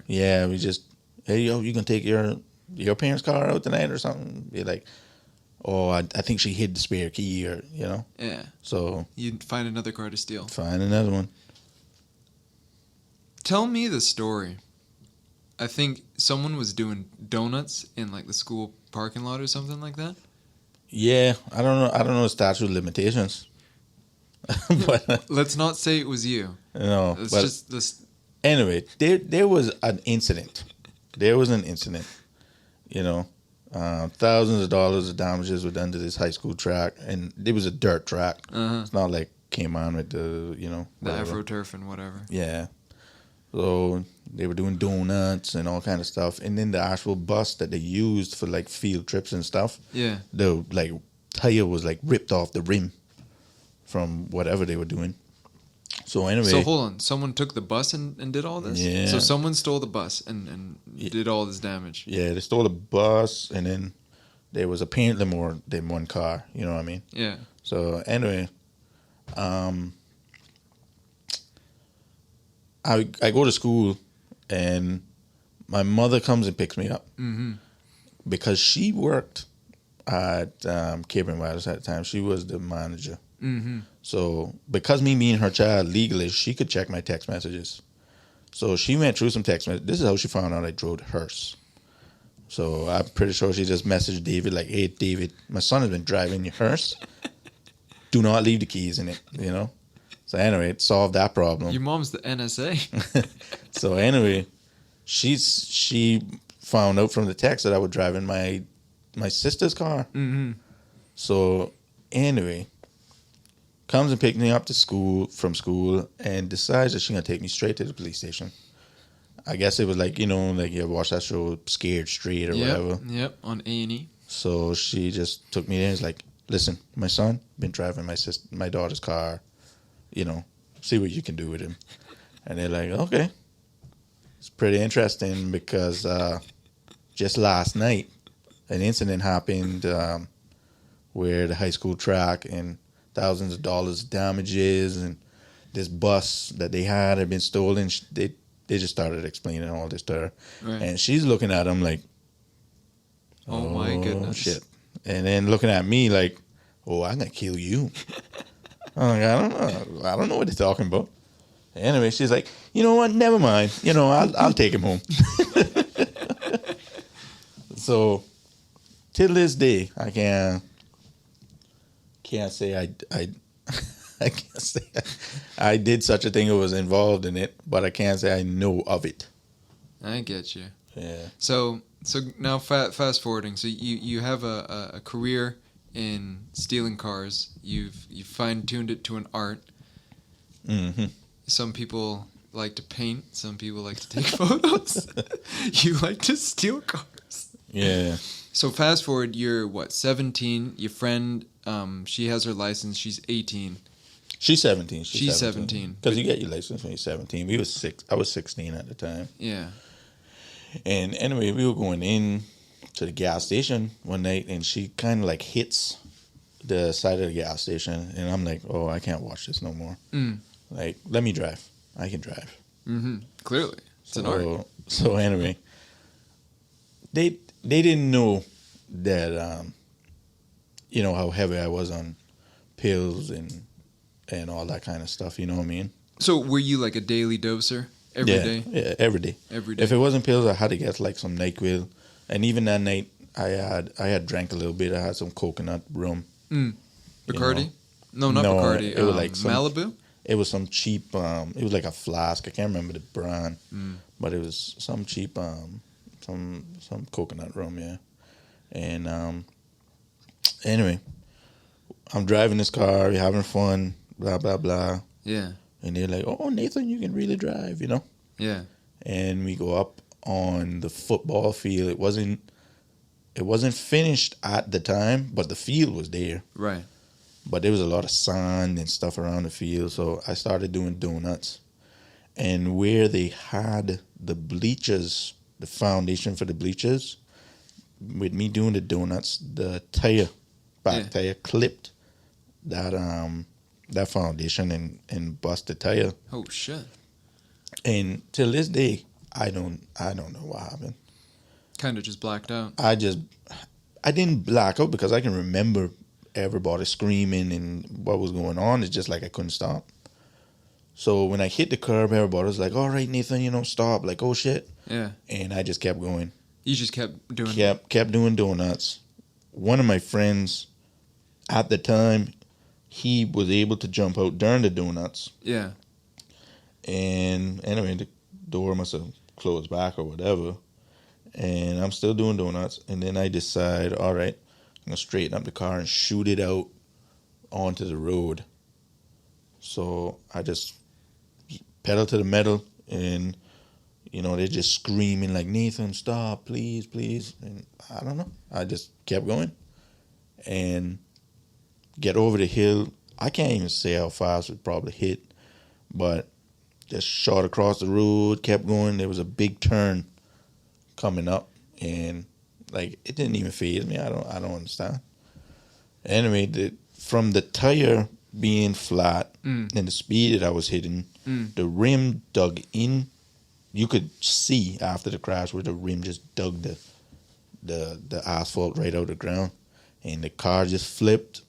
Yeah, we just, hey, yo, you can take your parents' car out tonight or something. Be like, oh, I think she hid the spare key, or Yeah. So you'd find another car to steal. Find another one. Tell me the story. I think someone was doing donuts in like the school parking lot or something like that. Yeah, I don't know the statute of limitations. But let's not say it was you. No, it's but just this. Anyway, there was an incident. There was an incident. Thousands of dollars of damages were done to this high school track, and it was a dirt track. It's not like Cayman with the the AfroTurf and whatever. Yeah. So they were doing donuts and all kind of stuff, and then the actual bus that they used for like field trips and stuff. Yeah. The like tire was like ripped off the rim from whatever they were doing. So anyway. So hold on, someone took the bus and did all this? Yeah. So someone stole the bus and did all this damage. Yeah, they stole the bus, and then there was apparently more than one car. You know what I mean? Yeah. So anyway, I go to school, and my mother comes and picks me up because she worked at Cayman Brac at the time. She was the manager. So because me being her child legally, she could check my text messages. So she went through some text messages. This is how she found out I drove the hearse. So I'm pretty sure she just messaged David like, hey, David, my son has been driving your hearse. Do not leave the keys in it, So anyway, it solved that problem. Your mom's the NSA. So anyway, she found out from the text that I was driving my sister's car. So anyway, comes and picks me up from school and decides that she's going to take me straight to the police station. I guess it was like, like you ever watch that show Scared Straight or whatever. Yep, on A&E. So she just took me there and was like, listen, my son been driving my daughter's car, see what you can do with him. And they're like, okay. It's pretty interesting because just last night, an incident happened where the high school track and thousands of dollars damages, and this bus that they had been stolen. They just started explaining all this to her. Right. And she's looking at them like, oh my goodness. Shit. And then looking at me like, oh, I'm going to kill you. I'm like, I don't know what they're talking about. Anyway, she's like, you know what? Never mind. I'll take him home. So, till this day, I can't say I can't say I did such a thing or was involved in it, but I can't say I know of it. I get you. Yeah. So now fast forwarding. So you have a career in stealing cars. You fine tuned it to an art. Mm-hmm. Some people like to paint. Some people like to take photos. You like to steal cars. Yeah. So fast forward, you're what, 17? Your friend, she has her license. She's 18. She's 17. She's 17. Because you get your license when you're 17. I was 16 at the time. Yeah. And anyway, we were going in to the gas station one night, and she kind of like hits the side of the gas station, and I'm like, oh, I can't watch this no more. Like, let me drive. I can drive. Mm-hmm. Clearly. It's an art. So anyway, they didn't know that, how heavy I was on pills and all that kind of stuff, you know what I mean? So were you like a daily doser every day? Yeah, every day. Every day. If it wasn't pills, I had to get like some NyQuil. And even that night, I had drank a little bit. I had some coconut rum. Bacardi? No, not Bacardi. It was like Malibu? It was some cheap, it was like a flask. I can't remember the brand. But it was some cheap, some coconut rum, yeah. And anyway, I'm driving this car, we're having fun, blah, blah, blah. Yeah. And they're like, oh, Nathan, you can really drive, Yeah. And we go up on the football field. It wasn't finished at the time, but the field was there. Right. But there was a lot of sand and stuff around the field, so I started doing donuts. And where they had the bleachers, the foundation for the bleachers, with me doing the donuts, the back tire clipped that foundation and bust the tire. Oh shit. And till this day, I don't know what happened. Kind of just blacked out. I didn't black out because I can remember everybody screaming and what was going on. It's just like I couldn't stop. So when I hit the curb, everybody was like, all right, Nathan, stop. Like, oh shit. Yeah. And I just kept going. You just kept doing Kept doing donuts. One of my friends at the time, he was able to jump out during the donuts. Yeah. And anyway, the door must have closed back or whatever. And I'm still doing donuts. And then I decide, all right, I'm going to straighten up the car and shoot it out onto the road. So I just pedal to the metal and, they're just screaming like, Nathan, stop, please, please. And I don't know. I just kept going and get over the hill. I can't even say how fast it probably hit, but just shot across the road, kept going. There was a big turn coming up, and like it didn't even faze me. I don't understand. Anyway, from the tire being flat and the speed that I was hitting, the rim dug in. You could see after the crash where the rim just dug the asphalt right out of the ground, and the car just flipped.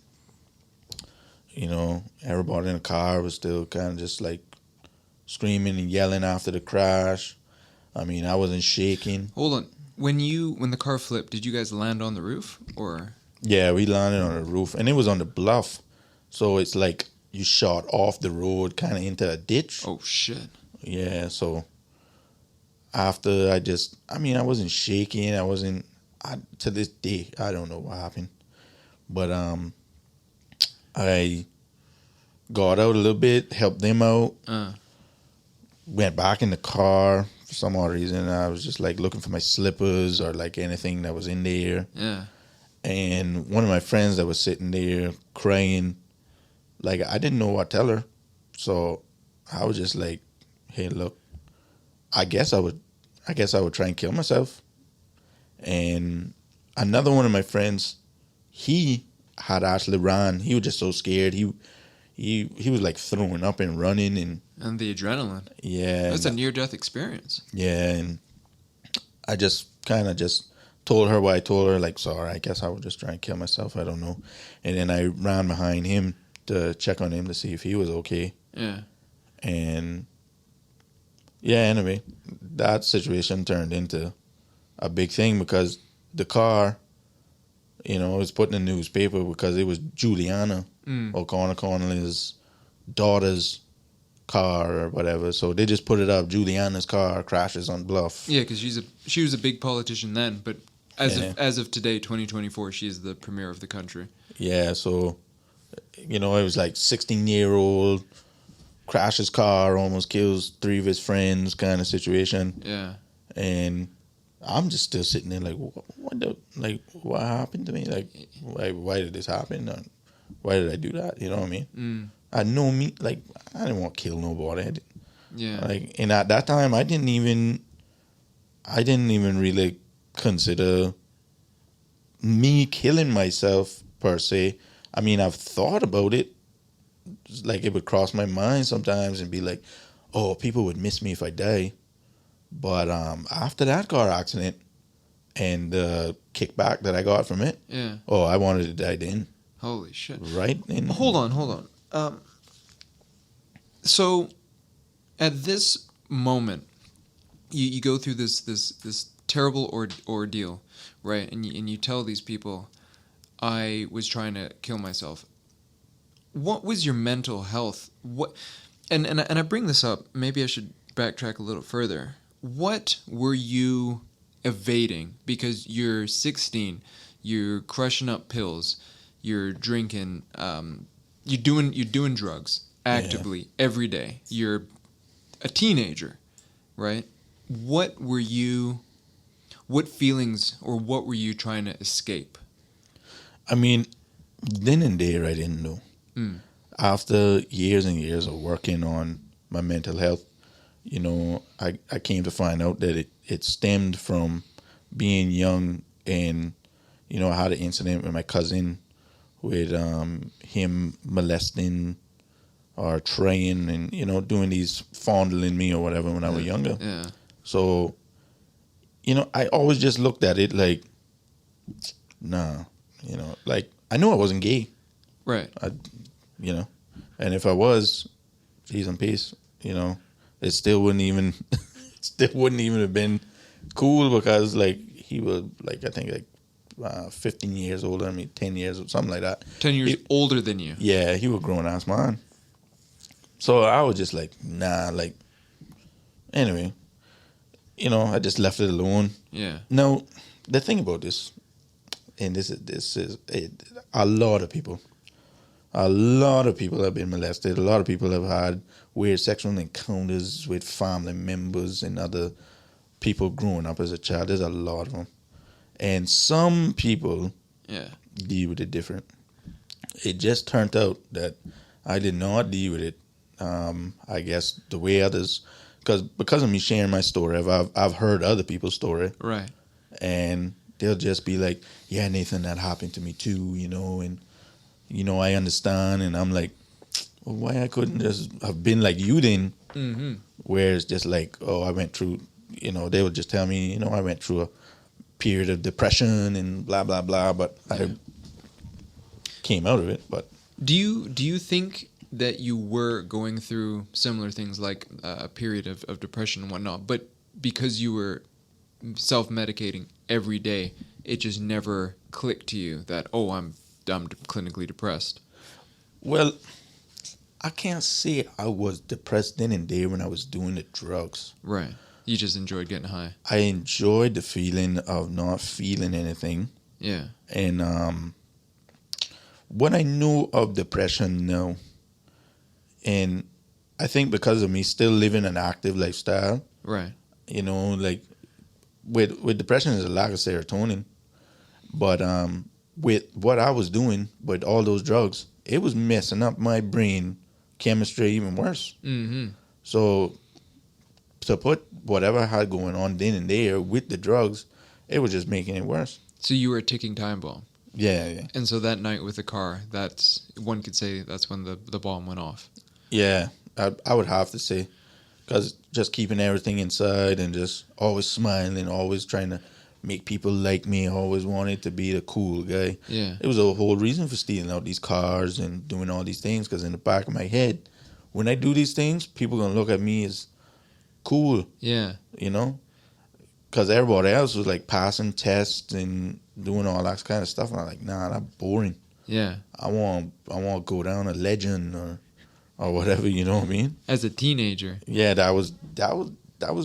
Everybody in the car was still kind of just like screaming and yelling after the crash. I mean, I wasn't shaking. Hold on. When the car flipped, did you guys land on the roof or? Yeah, we landed on the roof, and it was on the bluff, so it's like you shot off the road, kind of into a ditch. Oh shit! Yeah, so after I wasn't shaking. To this day, I don't know what happened, but I got out a little bit, helped them out, went back in the car. For some odd reason, I was just like looking for my slippers or like anything that was in there. Yeah. And one of my friends that was sitting there crying, like I didn't know what to tell her. So I was just like, hey, look, I guess I would try and kill myself. And another one of my friends, he had actually ran. He was just so scared. He was like throwing up and running and the adrenaline. Yeah. That's a near-death experience. Yeah, and I just kind of told her what I told her, like, sorry, I guess I would just try and kill myself. I don't know. And then I ran behind him to check on him to see if he was okay. Yeah. And yeah, anyway, that situation turned into a big thing because the car You know, it was put in the newspaper because it was Juliana O'Connor Connolly's daughter's car or whatever. So they just put it up. Juliana's car crashes on Bluff. Yeah, because she was a big politician then, but Yeah. as of today, 2024, she's the premier of the country. Yeah, so, you know, it was like 16-year-old, crashes car, almost kills 3 of his friends kind of situation. Yeah. And I'm just still sitting there like, what happened to me? Like, why did this happen? Why did I do that? You know what I mean? I know me, like, I didn't want to kill nobody. Yeah. Like, and at that time, I didn't even really consider me killing myself per se. I mean, I've thought about it. Like, it would cross my mind sometimes and be like, oh, people would miss me if I die. But after that car accident and the kickback that I got from it, Yeah. oh, I wanted to die then. Holy shit. Right? And Hold on. So, at this moment, you go through this terrible ordeal, right? And you tell these people, I was trying to kill myself. What was your mental health? What? And I bring this up. Maybe I should backtrack a little further. What were you evading? Because you're 16, you're crushing up pills, you're drinking, you're doing drugs actively every day. You're a teenager, right? What feelings or what were you trying to escape? I mean, then and there, I didn't know. After years and years of working on my mental health, you know, I came to find out that it stemmed from being young. And, you know, I had an incident with my cousin with him molesting or trying and, you know, doing these fondling me or whatever when I was younger. Yeah. So, you know, I always just looked at it like, nah, you know, like I knew I wasn't gay. Right. You know, and if I was, geez and peace, you know, it still wouldn't even have been cool because like he was like, I think like 15 years older than me, 10 years or something like that. 10 years older than you. Yeah, he was a grown ass man. So I was just like, nah, like, anyway, you know, I just left it alone. Yeah. Now, the thing about this, and this is a lot of people have been molested. A lot of people have had weird sexual encounters with family members and other people growing up as a child. There's a lot of them. And some people deal with it different. It just turned out that I did not deal with it, I guess, the way others... Because of me sharing my story, I've heard other people's story. Right. And they'll just be like, yeah, Nathan, that happened to me too, you know, and... You know, I understand, and I'm like, well, why I couldn't just have been like you then? Mm-hmm. Where it's just like, oh, I went through, you know, they would just tell me, you know, I went through a period of depression and blah, blah, blah, but I came out of it. But do you think that you were going through similar things like a period of depression and whatnot, but because you were self-medicating every day, it just never clicked to you that, oh, I'm clinically depressed? Well, I can't say I was depressed then and there when I was doing the drugs. Right. You just enjoyed getting high. I enjoyed the feeling of not feeling anything. Yeah. And what I knew of depression now, and I think because of me still living an active lifestyle, right? You know, like with depression is a lack of serotonin, but with what I was doing with all those drugs, it was messing up my brain chemistry even worse. Mm-hmm. So to put whatever I had going on then and there with the drugs, it was just making it worse. So you were a ticking time bomb. Yeah. And so that night with the car, that's one could say that's when the bomb went off. Yeah, I would have to say, because just keeping everything inside and just always smiling, always trying to make people like me, always wanted to be the cool guy. Yeah. It was a whole reason for stealing out these cars and doing all these things, because in the back of my head, when I do these things, people are going to look at me as cool. Yeah. You know? Because everybody else was like passing tests and doing all that kind of stuff. And I'm like, nah, that's boring. Yeah. I want to go down a legend or whatever. You know what I mean? As a teenager. Yeah, that was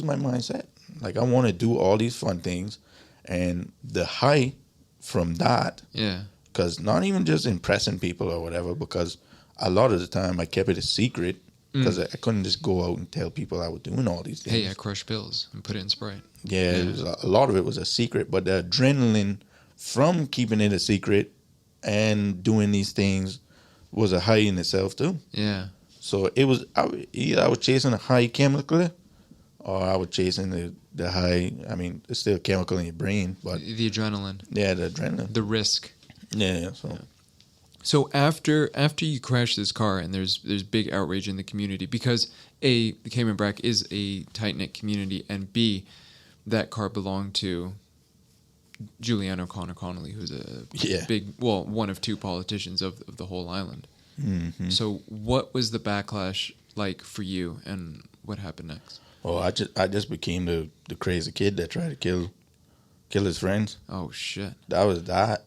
my mindset. Like, I want to do all these fun things, and the high from that. Yeah. Because not even just impressing people or whatever, because a lot of the time I kept it a secret because I couldn't just go out and tell people I was doing all these things. Hey, I crushed pills and put it in Sprite. Yeah, it was a lot of it was a secret, but the adrenaline from keeping it a secret and doing these things was a high in itself too. Yeah. So it was either I was chasing a high chemically, or I was chasing the high. I mean, it's still chemical in your brain, but The adrenaline. yeah, the adrenaline, The risk. yeah. So after you crash this car and there's big outrage in the community because A, the Cayman Brac is a tight-knit community, and B, that car belonged to Julianne O'Connor Connolly, who's a big, one of two politicians of the whole island. Mm-hmm. So what was the backlash like for you, and what happened next? Well, I just became the crazy kid that tried to kill his friends. Oh, shit. That was that.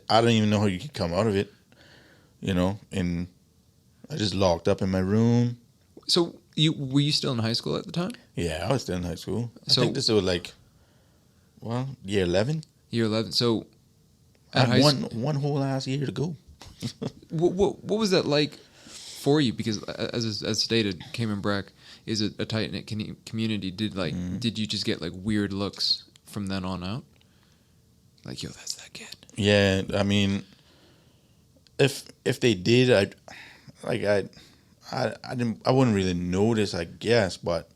I don't even know how you could come out of it, and I just locked up in my room. So were you still in high school at the time? Yeah, I was still in high school. I think this was year 11. Year 11. So I had one whole ass year to go. What was that like for you? Because as stated, Cayman Brac is a tight knit community. Did you just get like weird looks from then on out? Like, yo, that's that kid. Yeah, I mean, if they did, I wouldn't really notice, I guess, but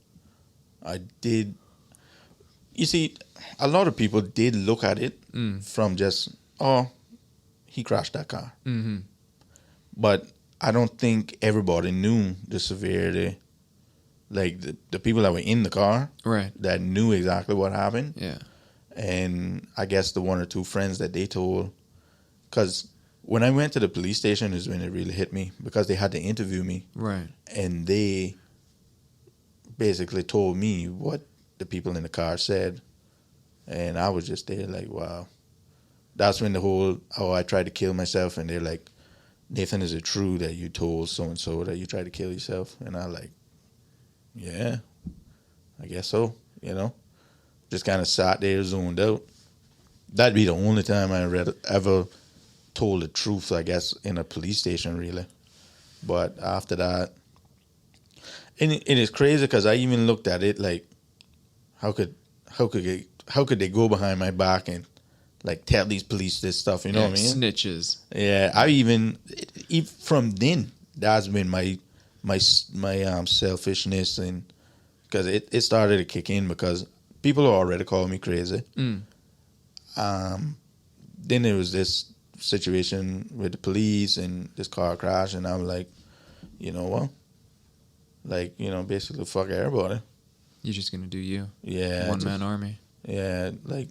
I did. You see, a lot of people did look at it from just, oh, he crashed that car. Mm-hmm. But I don't think everybody knew the severity. Like, the people that were in the car, right, that knew exactly what happened. Yeah. And I guess the one or two friends that they told, because when I went to the police station is when it really hit me, because they had to interview me. Right. And they basically told me what the people in the car said. And I was just there like, wow. That's when I tried to kill myself. And they're like, Nathan, is it true that you told so-and-so that you tried to kill yourself? And I like, yeah, I guess so, Just kind of sat there, zoned out. That'd be the only time I ever told the truth, I guess, in a police station, really. But after that, and it is crazy because I even looked at it like, how could they go behind my back and like tell these police this stuff? You know what I mean? Snitches. Yeah, I even from then that's been my selfishness, and because it started to kick in because people are already calling me crazy. Then there was this situation with the police and this car crash, and I'm like, you know what? Like, basically fuck everybody. You're just gonna do you. Yeah. One-man army. Yeah, like,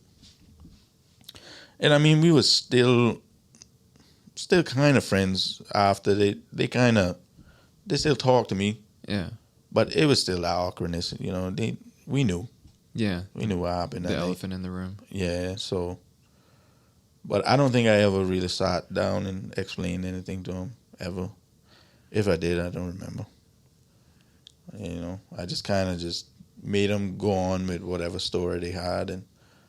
and I mean, we were still kind of friends after they still talk to me. Yeah. But it was still the awkwardness, we knew. Yeah. We knew what happened. The elephant in the room. Yeah, so. But I don't think I ever really sat down and explained anything to him, ever. If I did, I don't remember. I just kind of just made them go on with whatever story they had. And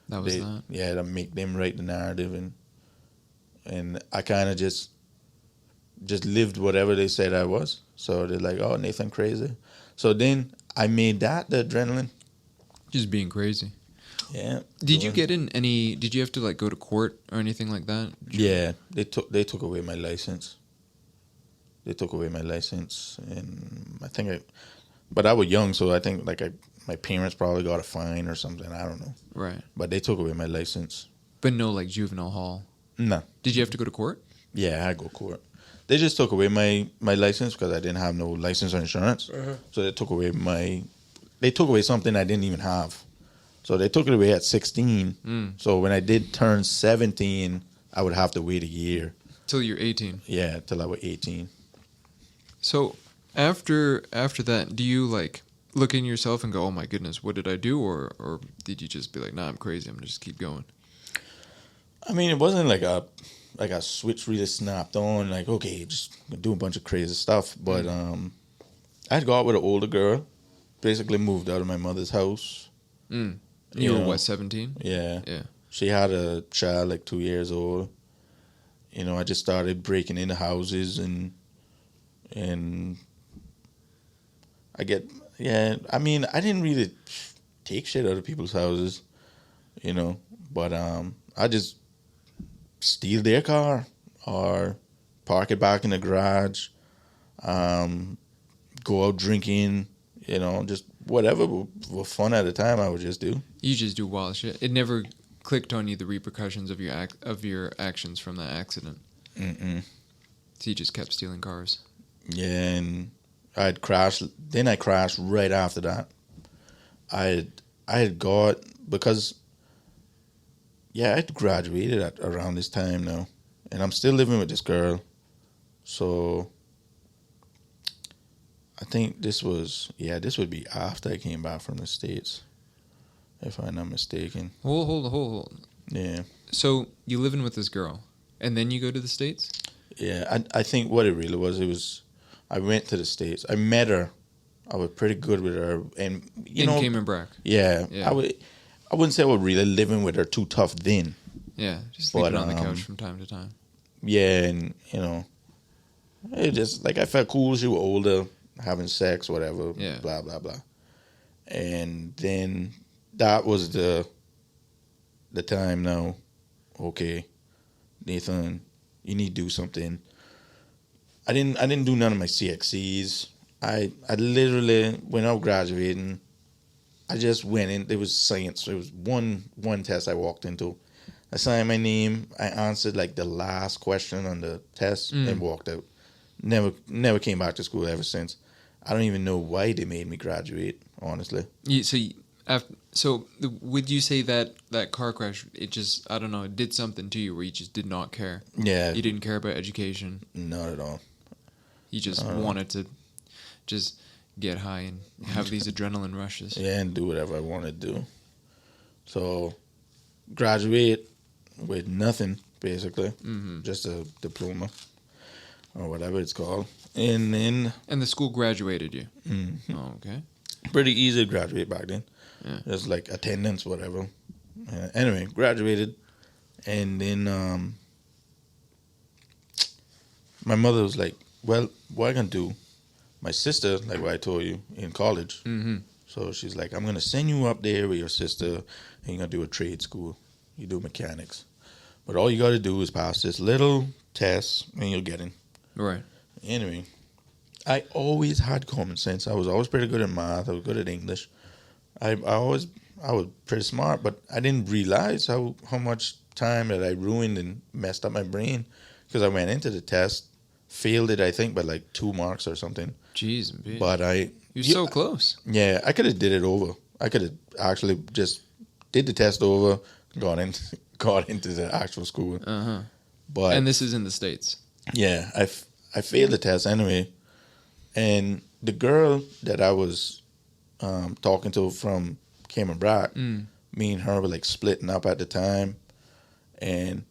that was that? Yeah, to make them write the narrative. And I kind of just lived whatever they said I was. So they're like, oh, Nathan crazy. So then I made that the adrenaline. Just being crazy. Yeah. Did you have to like go to court or anything like that? Yeah, they took away my license. And I think but I was young, so I think like my parents probably got a fine or something. I don't know. Right. But they took away my license. But no like juvenile hall? No. Did you have to go to court? Yeah, I had to go to court. They just took away my license because I didn't have no license or insurance. Uh-huh. So they took away something I didn't even have. So they took it away at 16. So when I did turn 17, I would have to wait a year. Till you're 18? Yeah, till I was 18. So after that, do you like look in yourself and go, oh my goodness, what did I do? Or did you just be like, nah, I'm crazy, I'm going to just keep going? I mean, it wasn't like a switch really snapped on. Like, okay, just do a bunch of crazy stuff. But I'd go out with an older girl. Basically, moved out of my mother's house. Mm. You were what, 17? Yeah. Yeah. She had a child like 2 years old. I just started breaking into houses and I mean, I didn't really take shit out of people's houses, but I just steal their car or park it back in the garage, go out drinking, just whatever was fun at the time I would just do. You just do wild shit. It never clicked on you the repercussions of your actions from that accident. Mm-mm. So you just kept stealing cars. Yeah, and I'd crash. Then I crashed right after that. I had got because I'd graduated at around this time now, and I'm still living with this girl. So I think this would be after I came back from the States, if I'm not mistaken. Hold. Yeah. So you living with this girl, and then you go to the States? Yeah, I think what it really was, I went to the States. I met her. I was pretty good with her, and in Cayman Brac. Yeah. I wouldn't say I was really living with her too tough then. Yeah, just sleeping on the couch from time to time. Yeah, and it just like I felt cool. She was older, having sex, whatever. Yeah. Blah blah blah. And then that was the time. Now, okay, Nathan, you need to do something. I didn't do none of my CXCs. I literally, when I was graduating, I just went in. There was science. There was one test I walked into. I signed my name. I answered like the last question on the test and walked out. Never came back to school ever since. I don't even know why they made me graduate, honestly. Would you say that car crash, it just, I don't know, it did something to you where you just did not care? Yeah. You didn't care about education? Not at all. You just wanted to just get high and have these adrenaline rushes. Yeah, and do whatever I wanted to do. So, graduate with nothing, basically. Mm-hmm. Just a diploma or whatever it's called. And then... And the school graduated you? Mm-hmm. Oh, okay. Pretty easy to graduate back then. Yeah. Just like attendance, whatever. Anyway, graduated. And then my mother was like, well, what I can do? My sister, like what I told you, in college. Mm-hmm. So she's like, I'm going to send you up there with your sister, and you're going to do a trade school. You do mechanics. But all you got to do is pass this little test, and you'll get in. Right. Anyway, I always had common sense. I was always pretty good at math. I was good at English. I was pretty smart, but I didn't realize how much time that I ruined and messed up my brain because I went into the test, failed it, I think, by like 2 marks or something. Jeez. But You're so close. Yeah, I could have did it over. I could have actually just did the test over, got into the actual school. Uh-huh. But and this is in the States. Yeah, I failed the test anyway. And the girl that I was talking to from Cayman Brac, me and her were like splitting up at the time. And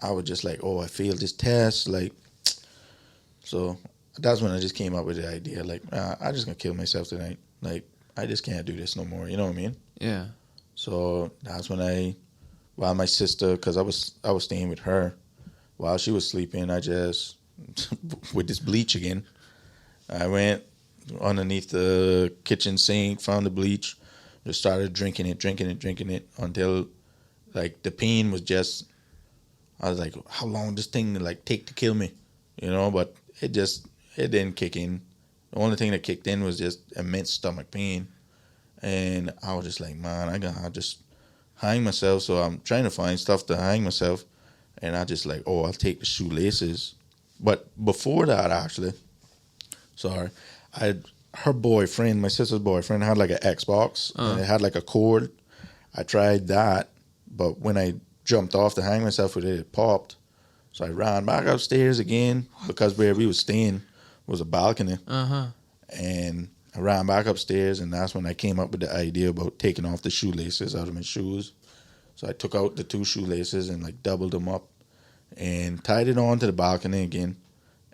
I was just like, oh, I failed this test. Like, so that's when I just came up with the idea, like, I'm just going to kill myself tonight. Like, I just can't do this no more. You know what I mean? Yeah. So that's when while my sister, because I was staying with her, while she was sleeping, I just, with this bleach again, I went underneath the kitchen sink, found the bleach, just started drinking it until, like, the pain was just, I was like, how long this thing like take to kill me? But it didn't kick in. The only thing that kicked in was just immense stomach pain. And I was just like, man, I gotta just hang myself. So I'm trying to find stuff to hang myself. And I just like, I'll take the shoelaces. But before that, actually, her boyfriend, my sister's boyfriend, had like an Xbox. And it had like a cord. I tried that. But when I jumped off to hang myself with it, it popped. So I ran back upstairs again because where we was staying was a balcony. Uh-huh. And I ran back upstairs, and that's when I came up with the idea about taking off the shoelaces out of my shoes. So I took out the 2 shoelaces and like doubled them up and tied it on to the balcony again.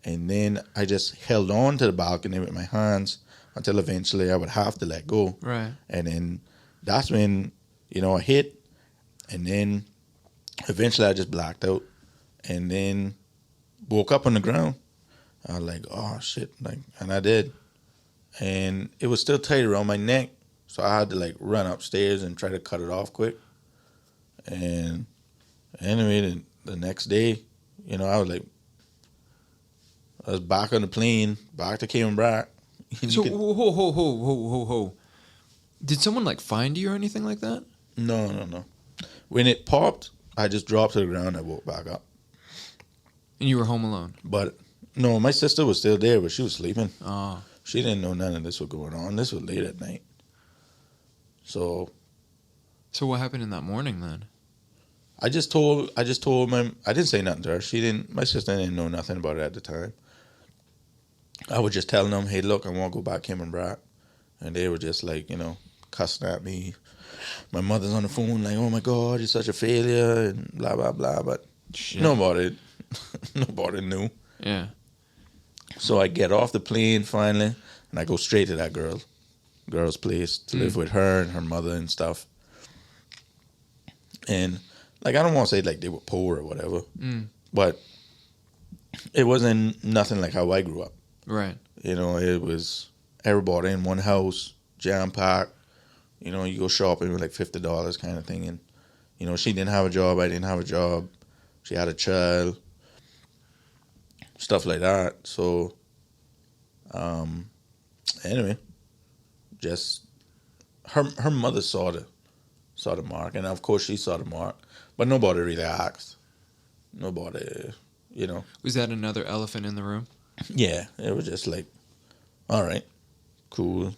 And then I just held on to the balcony with my hands until eventually I would have to let go. Right. And then that's when, I hit. And then eventually I just blacked out. And then woke up on the ground. I was like, oh, shit. And I did. And it was still tight around my neck. So I had to, like, run upstairs and try to cut it off quick. And anyway, the next day, I was back on the plane, back to Cayman Brac. So, ho. Did someone, like, find you or anything like that? No. When it popped, I just dropped to the ground and woke back up. And you were home alone? But, no, my sister was still there, but she was sleeping. Oh. She didn't know none of this was going on. This was late at night. So what happened in that morning then? I just told I didn't say nothing to her. My sister didn't know nothing about it at the time. I was just telling them, hey, look, I want to go back to Cayman Brac. And they were just like, cussing at me. My mother's on the phone like, oh my God, you're such a failure and blah, blah, blah. But Shit. nobody knew. Yeah. So I get off the plane finally and I go straight to that girl's place to live with her and her mother and stuff. And like, I don't want to say like they were poor or whatever, but it wasn't nothing like how I grew up. Right. It was everybody in one house, jam-packed. You go shopping with like $50 kind of thing. And, she didn't have a job. I didn't have a job. She had a child. Stuff like that. So, anyway, just her mother saw the mark. And of course she saw the mark. But nobody really asked. Nobody, Was that another elephant in the room? Yeah, it was just like, all right, cool.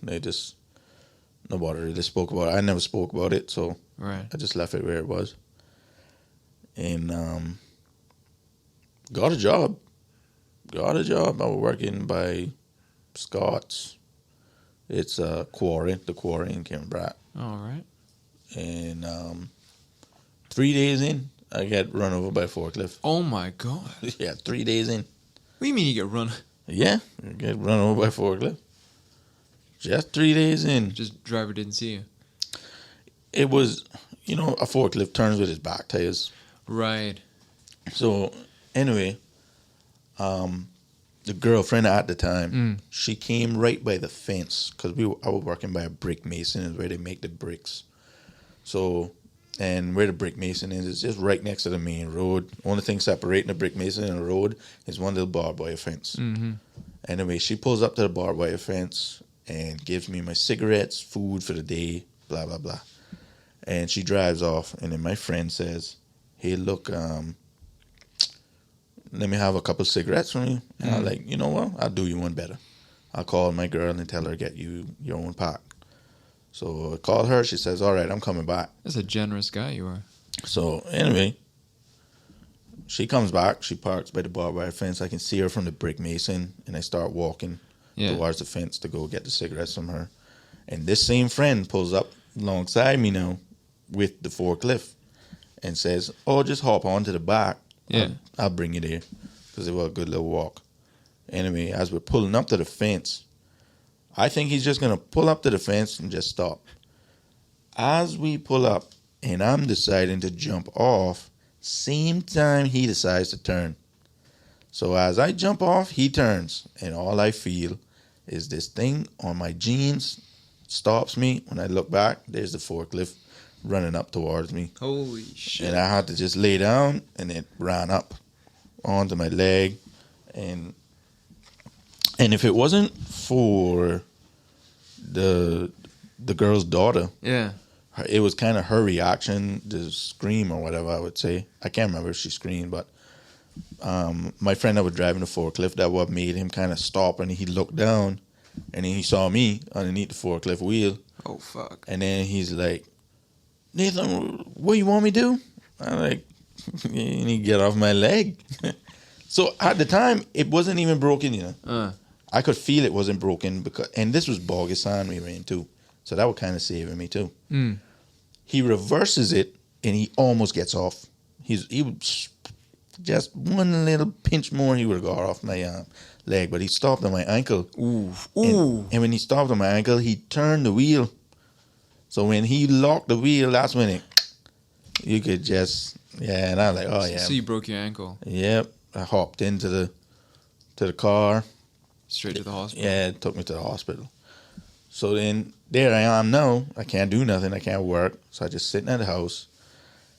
Nobody really spoke about it. I never spoke about it, so right. I just left it where it was. And got a job. I was working by Scott's. It's the quarry in Cayman Brac. All right. And 3 days in, I get run over by a forklift. Oh my God. Yeah, 3 days in. What do you mean you get run? Yeah, I get run over by a forklift. Just 3 days in. Just driver didn't see you. It was, a forklift turns with its back tires. Right. So, anyway, the girlfriend at the time, she came right by the fence because I was working by a brick mason, is where they make the bricks. So, and where the brick mason is, it's just right next to the main road. Only thing separating the brick mason and the road is one little barbed wire fence. Mm-hmm. Anyway, she pulls up to the barbed wire fence and gives me my cigarettes, food for the day, blah, blah, blah. And she drives off. And then my friend says, hey, look, let me have a couple cigarettes from you. And I'm like, you know what? I'll do you one better. I'll call my girl and tell her to get you your own pack. So I called her. She says, all right, I'm coming back. That's a generous guy you are. So anyway, she comes back. She parks by the barbed wire fence. I can see her from the brick mason. And I start walking towards the fence to go get the cigarettes from her. And this same friend pulls up alongside me now with the forklift and says, oh, just hop on to the back. Yeah. I'll bring you there. Because it was a good little walk. Anyway, as we're pulling up to the fence, I think he's just going to pull up to the fence and just stop. As we pull up and I'm deciding to jump off, same time he decides to turn. So as I jump off, he turns. And all I feel is this thing on my jeans stops me. When I look back, there's the forklift running up towards me. Holy shit. And I had to just lay down and it ran up onto my leg. And if it wasn't for the girl's daughter, it was kind of her reaction to scream or whatever I would say. I can't remember if she screamed, but my friend that was driving the forklift, that what made him kind of stop, and he looked down and then he saw me underneath the forklift wheel. Oh, fuck. And then he's like, Nathan, what you want me to do? I'm like, you need to get off my leg. So at the time, it wasn't even broken, I could feel it wasn't broken, and this was boggy sand we were in too. So that was kind of saving me too. He reverses it and he almost gets off. He was just one little pinch more, he would have got off my leg, but he stopped on my ankle. Ooh. And when he stopped on my ankle, he turned the wheel. So when he locked the wheel, that's when you could just, and I was like, oh yeah. So you broke your ankle. Yep. I hopped into the car. Straight to the hospital. Yeah, it took me to the hospital. So then there I am now. I can't do nothing. I can't work. So I just sitting at the house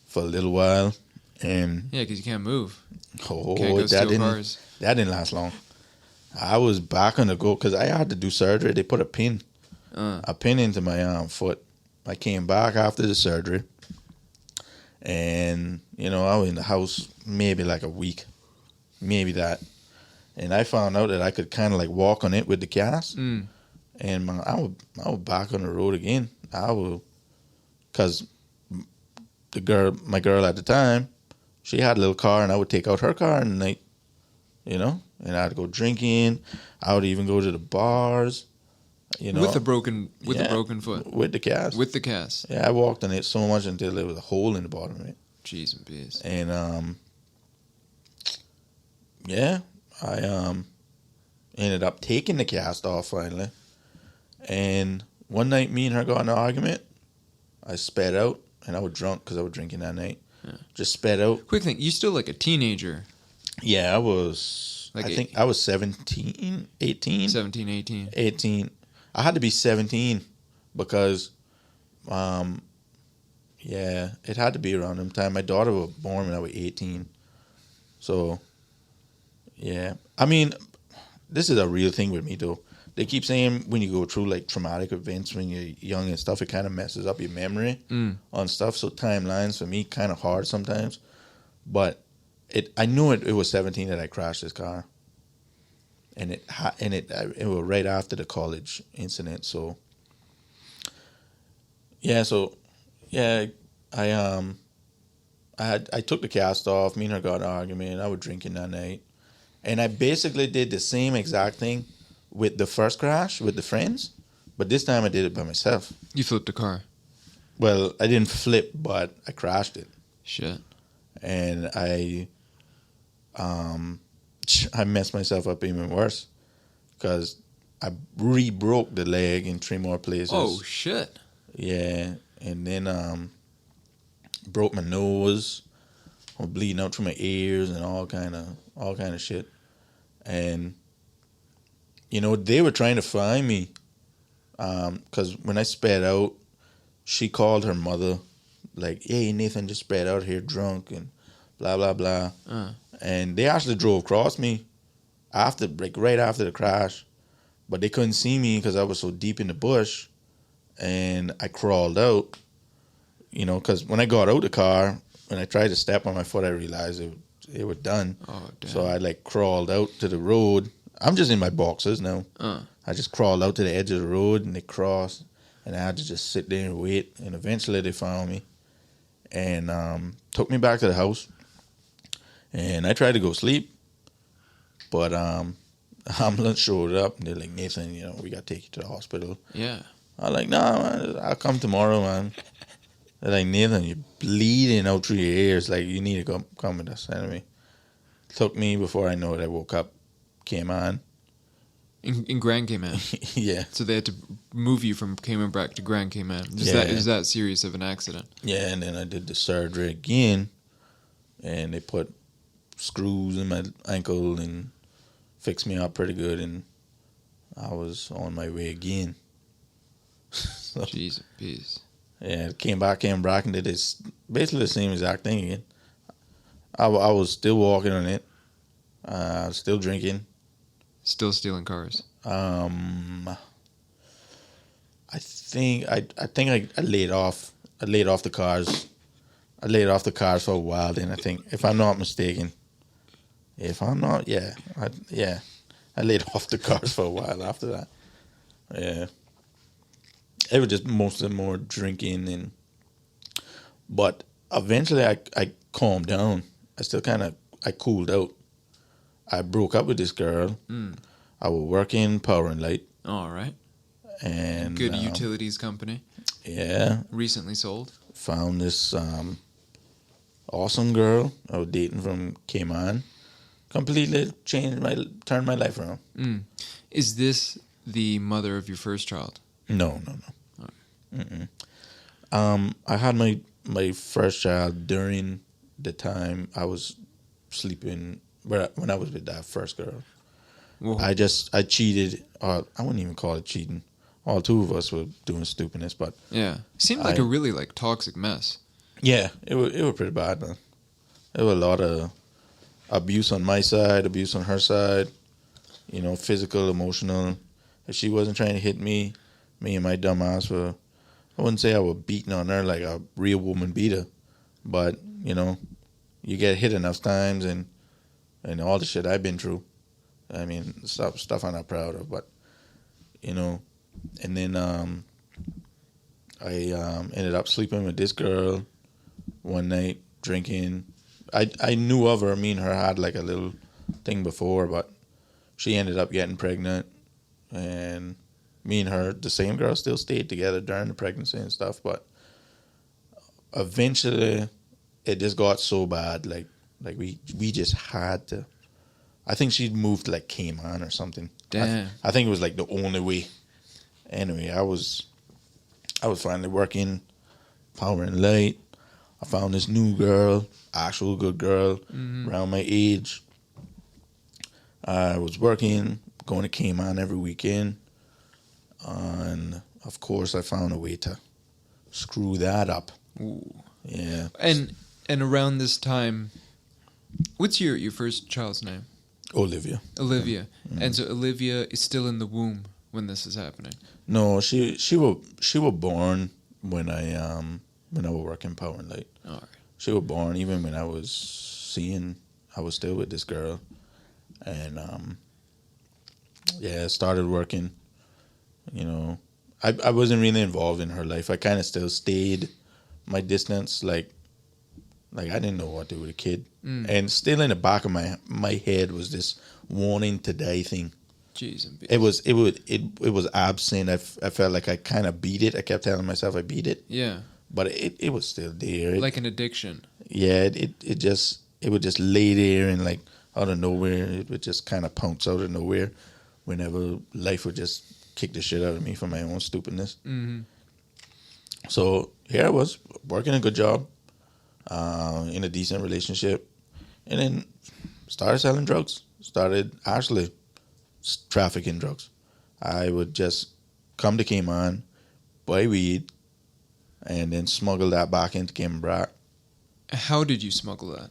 for a little while. And yeah, because you can't move. Oh, can't go steal cars. That didn't last long. I was back on the go because I had to do surgery. They put a pin into my foot. I came back after the surgery, and I was in the house maybe like a week, maybe that, and I found out that I could kind of like walk on it with the cast, and I was back on the road again. Because my girl at the time, she had a little car, and I would take out her car in the night, and I'd go drinking. I would even go to the bars, with the broken foot, with the cast, Yeah, I walked on it so much until there was a hole in the bottom of it. Jeez and peas. And I ended up taking the cast off finally. And one night, me and her got in an argument. I sped out, and I was drunk because I was drinking that night. Yeah. Just sped out. Quick thing, you still like a teenager? Yeah, I was. I think I was 17, 18. 17, 18. 18. I had to be 17 because, it had to be around them time. My daughter was born when I was 18. So, yeah. I mean, this is a real thing with me, though. They keep saying when you go through like traumatic events when you're young and stuff, it kind of messes up your memory on stuff. So timelines for me kind of hard sometimes. But I knew it was 17 that I crashed this car, and it was right after the college incident. So I took the cast off. Me and her got in an argument. I was drinking that night, and I basically did the same exact thing with the first crash with the friends, but this time I did it by myself. You flipped the car. Well, I didn't flip, but I crashed it. Shit. And I messed myself up even worse because I re-broke the leg in 3 more places. Oh, shit. Yeah. And then broke my nose. I was bleeding out through my ears and all kind of shit. And they were trying to find me because when I sped out, she called her mother like, hey, Nathan just sped out here drunk and blah, blah, blah. And they actually drove across me right after the crash, but they couldn't see me because I was so deep in the bush, and I crawled out, because when I got out the car, when I tried to step on my foot, I realized it was done. Oh, damn. So I crawled out to the road. I'm just in my boxers now. I just crawled out to the edge of the road, and they crossed, and I had to just sit there and wait. And eventually they found me and took me back to the house. And I tried to go sleep, but ambulance showed up, and they're like, Nathan, we got to take you to the hospital. Yeah. I'm like, nah, man, I'll come tomorrow, man. They're like, Nathan, you're bleeding out through your ears. Like, you need to come with us. Anyway, took me before I know it. I woke up. Cayman. In Grand Cayman? Yeah. So they had to move you from Cayman Brac to Grand Cayman. Is that serious of an accident? Yeah, and then I did the surgery again, and they put screws in my ankle and fixed me up pretty good, and I was on my way again. So, jeez, peace. Yeah, came back and did this, basically the same exact thing again. I was still walking on it, still drinking. Still stealing cars. I think I laid off. I laid off the cars. I laid off the cars for a while. Then I think, if I'm not mistaken, I laid off the cars for a while after that. Yeah, it was just mostly more drinking but eventually I calmed down. I cooled out. I broke up with this girl. I was working Power and Light. All right. And good utilities company. Yeah. Recently sold. Found this awesome girl I was dating from Cayman. Completely turned my life around. Is this the mother of your first child? No. I had my first child during the time I was sleeping when I was with that first girl. Whoa. I cheated. I wouldn't even call it cheating. All two of us were doing stupidness, but Yeah. Seemed like a really toxic mess. yeah, it was pretty bad, man. There was a lot of abuse on my side, abuse on her side. Physical, emotional. If she wasn't trying to hit me and my dumb ass were. I wouldn't say I was beating on her like a real woman beater, but you get hit enough times and all the shit I've been through. I mean, stuff I'm not proud of, but and then I ended up sleeping with this girl one night, drinking. I knew of her. Me and her had like a little thing before, but she ended up getting pregnant, and me and her, the same girl, still stayed together during the pregnancy and stuff. But eventually, it just got so bad. Like we just had to. I think she'd moved to like Cayman or something. Damn. I think it was like the only way. Anyway, I was finally working, power and light. I found this new girl, actual good girl, around my age. I was working, going to Cayman every weekend. And, of course, I found a way to screw that up. Ooh. Yeah. And around this time, what's your first child's name? Olivia. And so Olivia is still in the womb when this is happening. No, she was born when I was working power and light. All right. She was born even when I was still with this girl, and started working. I wasn't really involved in her life. I kind of still stayed my distance, like I didn't know what to do with a kid, and still in the back of my head was this wanting to die thing. Jeez, it was absent. I felt like I kind of beat it. I kept telling myself I beat it. Yeah. But it was still there. Like an addiction. Yeah, it would just lay there and like out of nowhere, it would just kind of pounce out of nowhere whenever life would just kick the shit out of me for my own stupidness. Mm-hmm. So here I was working a good job, in a decent relationship, and then started selling drugs. Started actually trafficking drugs. I would just come to Cayman, buy weed, and then smuggle that back into Cayman Brac. How did you smuggle that?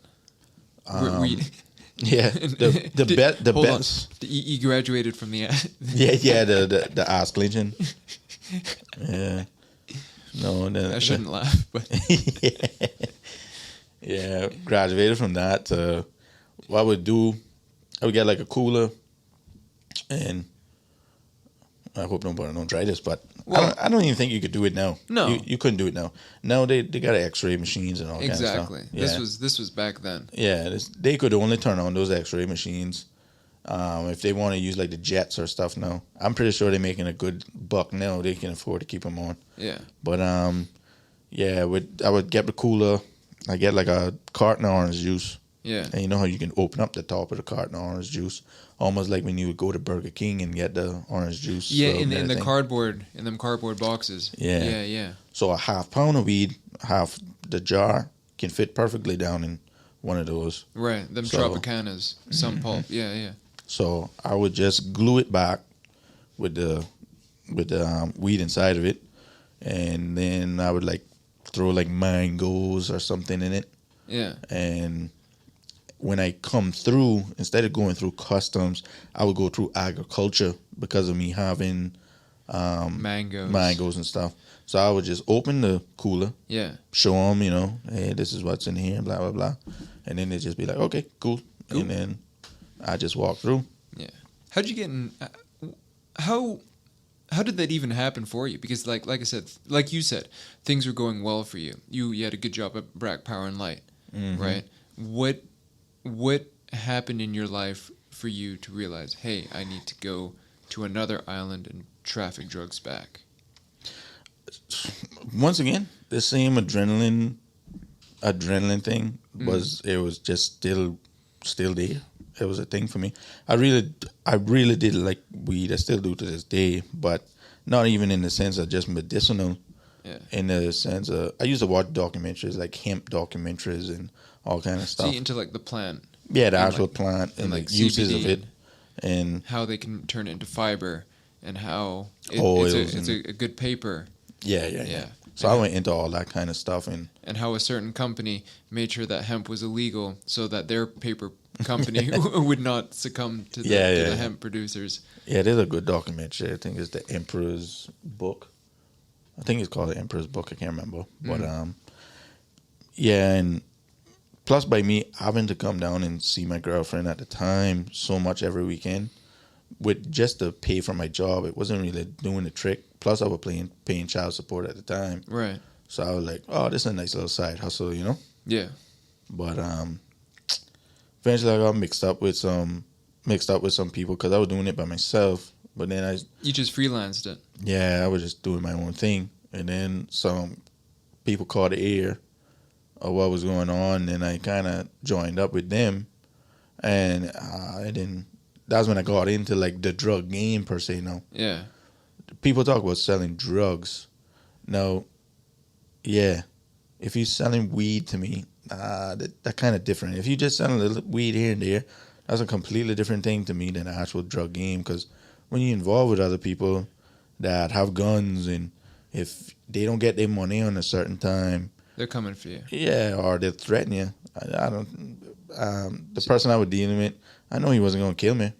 Yeah, the best. You graduated from the the ass clenching. Yeah, no, I shouldn't laugh, but yeah, graduated from that. What I would do, I would get like a cooler, and I hope nobody don't try this, but I don't even think you could do it now. No, you couldn't do it now. Now they got X-ray machines and all kinds of stuff. Exactly. Yeah. This was back then. Yeah, they could only turn on those X-ray machines if they want to use like the jets or stuff now. I'm pretty sure they're making a good buck now. They can afford to keep them on. Yeah. But I would get the cooler. I get like a carton of orange juice. Yeah. And you know how you can open up the top of the carton of orange juice, almost like when you would go to Burger King and get the orange juice. Yeah, in the cardboard, in them cardboard boxes. Yeah. Yeah. So a half pound of weed, half the jar can fit perfectly down in one of those. Right, them Tropicanas, some pulp. Yeah. So I would just glue it back with the weed inside of it, and then I would like throw like mangoes or something in it. Yeah. And when I come through, instead of going through customs, I would go through agriculture because of me having mangoes and stuff. So I would just open the cooler, show them, hey, this is what's in here, blah, blah, blah. And then they'd just be like, okay, cool. And then I just walk through. Yeah. How'd you get in? How did that even happen for you? Because like I said, like you said, things were going well for you. You had a good job at Brac Power and Light, right? What happened in your life for you to realize, hey, I need to go to another island and traffic drugs back? Once again, the same adrenaline adrenaline thing it was just still there. It was a thing for me. I really did like weed. I still do to this day, but not even in the sense of just medicinal. Yeah. In the sense of, I used to watch documentaries like hemp documentaries and all kind of So stuff. you into like the plant. Yeah, the actual like, plant and like the uses CBD of it, and how they can turn it into fiber, and how oils it's a good paper. yeah. So I went into all that kind of stuff, and how a certain company made sure that hemp was illegal so that their paper company would not succumb to the hemp producers. Yeah, there's a good documentary. I think it's The Emperor's Book. I think it's called The Emperor's Book. I can't remember. But, yeah, and plus by me having to come down and see my girlfriend at the time so much every weekend, with just the pay for my job, it wasn't really doing the trick. Plus I was paying child support at the time. Right. So I was like, oh, this is a nice little side hustle, you know? Yeah. But eventually I got mixed up with some people because I was doing it by myself. But then you just freelanced it. Yeah, I was just doing my own thing. And then some people caught the ear of what was going on, and I kind of joined up with them. And that's when I got into like the drug game per se now. Yeah. People talk about selling drugs. Now, yeah, if you're selling weed to me, that kind of different. If you just selling a little weed here and there, that's a completely different thing to me than the actual drug game. Because when you're involved with other people that have guns, and if they don't get their money on a certain time, they're coming for you. Yeah, or they'll threaten you. I don't. The person I was dealing with, I know he wasn't going to kill me,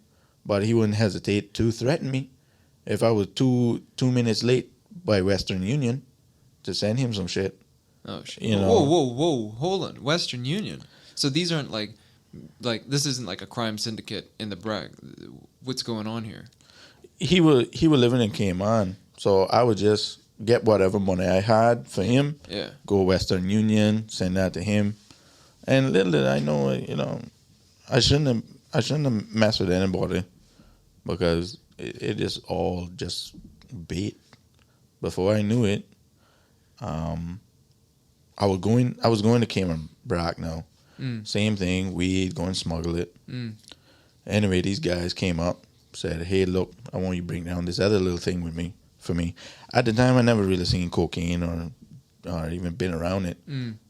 but he wouldn't hesitate to threaten me if I was 2 minutes late by Western Union to send him some shit. Oh shit! You know? Whoa! Hold on, Western Union. So these aren't like this isn't like a crime syndicate in the Brac. What's going on here? He was living in Cayman, so I would just get whatever money I had for him. Yeah. Go Western Union, send that to him, and little did I know, I shouldn't have messed with anybody because it is all just bait. Before I knew it, I was going to Cayman Brac now. Same thing, weed, go and smuggle it. Anyway, these guys came up, said, hey, look, I want you to bring down this other little thing for me. At the time, I never really seen cocaine or even been around it.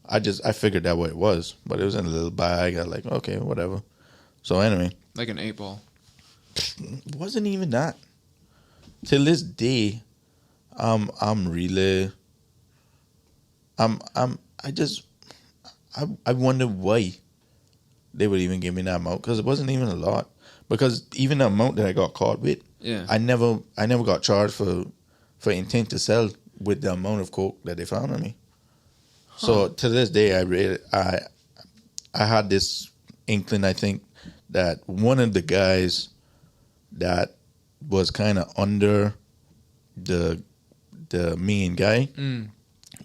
I figured that what it was, but it was in a little bag. I was like, okay, whatever. So anyway. Like an 8-ball. Wasn't even that. Till this day, I wonder why they would even give me that amount, because it wasn't even a lot. Because even the amount that I got caught with, I never got charged for intent to sell with the amount of coke that they found on me. Huh. So to this day, I had this inkling, I think, that one of the guys that was kind of under the main guy,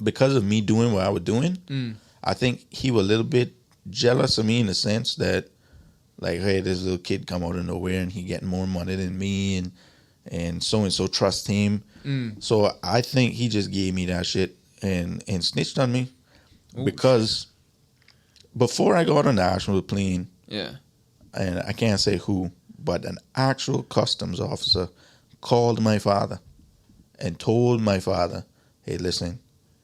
because of me doing what I was doing, I think he was a little bit jealous of me in the sense that, like, hey, this little kid come out of nowhere and he getting more money than me, and so trust him. So I think he just gave me that shit and snitched on me. Ooh, because before I got on the actual plane, and I can't say who, but an actual customs officer called my father and told my father, hey, listen,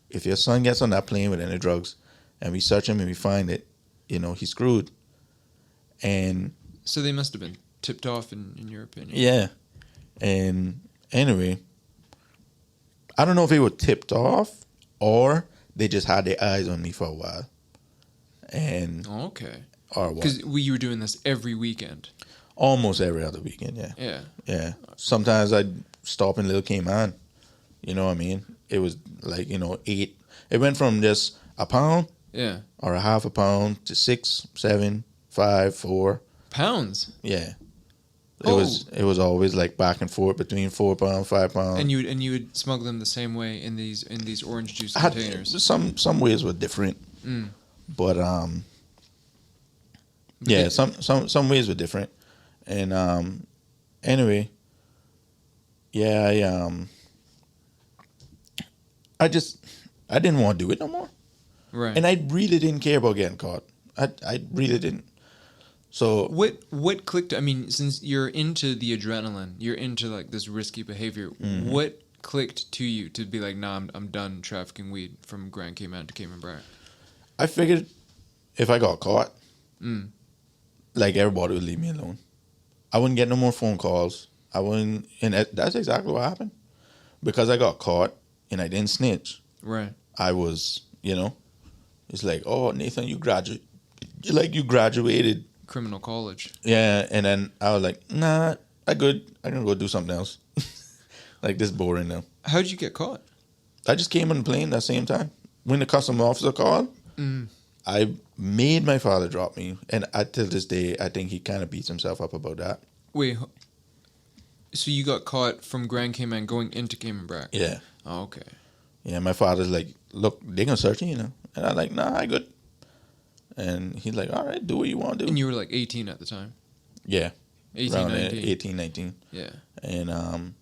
if your son gets on that plane with any drugs and we search him and we find it, he's screwed. And so they must have been tipped off, in your opinion. Yeah. And anyway, I don't know if they were tipped off or they just had their eyes on me for a while. And okay. Or what? Because you were doing this every weekend. Almost every other weekend, yeah. Yeah. Sometimes I'd stop in Little Cayman. You know what I mean? It was like, 8. It went from just a pound or a half a pound to 6, 7, 5, 4 pounds. Yeah. It was always like back and forth between 4 pounds, 5 pounds. And you would smuggle them the same way in these orange juice containers. Some ways were different. But yeah, some ways were different. And anyway, yeah, I didn't want to do it no more. Right. And I really didn't care about getting caught. I really didn't. So what clicked? I mean, since you're into the adrenaline, you're into like this risky behavior. Mm-hmm. What clicked to you to be like, nah, I'm done trafficking weed from Grand Cayman to Cayman Brac? I figured if I got caught, like everybody would leave me alone. I wouldn't get no more phone calls. I wouldn't, and that's exactly what happened. Because I got caught and I didn't snitch. Right. I was, it's like, oh, Nathan, you graduated. Criminal college. Yeah, and then I was like, nah, I'm good. I'm gonna go do something else. Like, this boring now. How'd you get caught? I just came on the plane that same time. When the customs officer called, I made my father drop me. And till this day, I think he kind of beats himself up about that. Wait, so you got caught from Grand Cayman going into Cayman Brac? Yeah. Oh, okay. Yeah, my father's like, look, they're gonna search you, And I'm like, nah, I good. And he's like, all right, do what you want to do. And you were like 18 at the time? Yeah. 18, around 19. 18, 19. Yeah. And,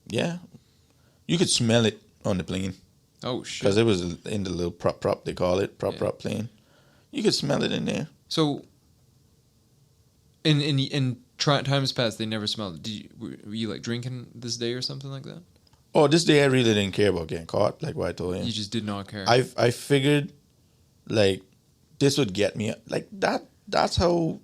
yeah. You could smell it on the plane. Oh, shit. Because it was in the little prop, they call it, prop plane. You could smell it in there. So, in times past, they never smelled it. Were you like drinking this day or something like that? Oh, this day I really didn't care about getting caught, like what I told you. You just did not care. I figured, like, this would get me. Like, that's how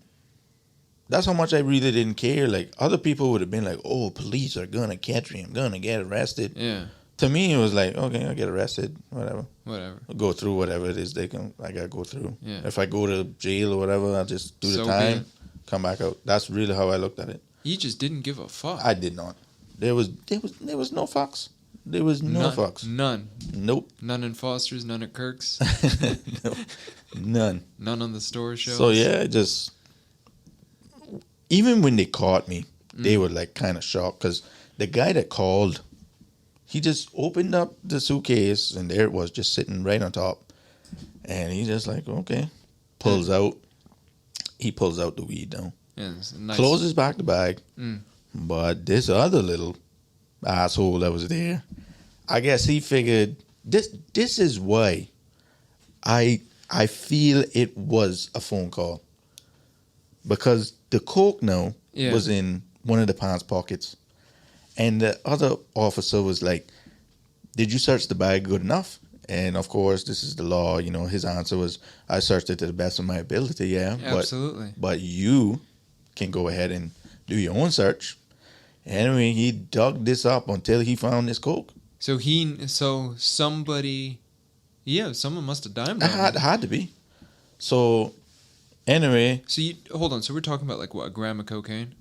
much I really didn't care. Like, other people would have been like, oh, police are going to catch me. I'm going to get arrested. Yeah. To me, it was like, okay, I'll get arrested, whatever. Whatever. Go through whatever it is I got to go through. Yeah. If I go to jail or whatever, I'll just do the So time, be it. come back out. That's really how I looked at it. You just didn't give a fuck. I did not. There was no fucks. There was no fucks. None. Nope. None in Foster's, none at Kirk's. No, none. None on the store shows. So yeah, just even when they caught me, they were like kind of shocked because the guy that called, he just opened up the suitcase and there it was just sitting right on top, and he just like, okay, pulls out. He pulls out the weed now. Yeah, it's nice. Closes back the bag. But this other little asshole that was there, I guess he figured this is why I feel it was a phone call. Because the coke now was in one of the pants pockets. And the other officer was like, did you search the bag good enough? And of course, this is the law. His answer was, I searched it to the best of my ability, yeah. Absolutely. But you can go ahead and do your own search. Anyway, he dug this up until he found this coke. So somebody, someone must have dimed on him. Had to be. So, anyway. So hold on. So we're talking about like what, a gram of cocaine,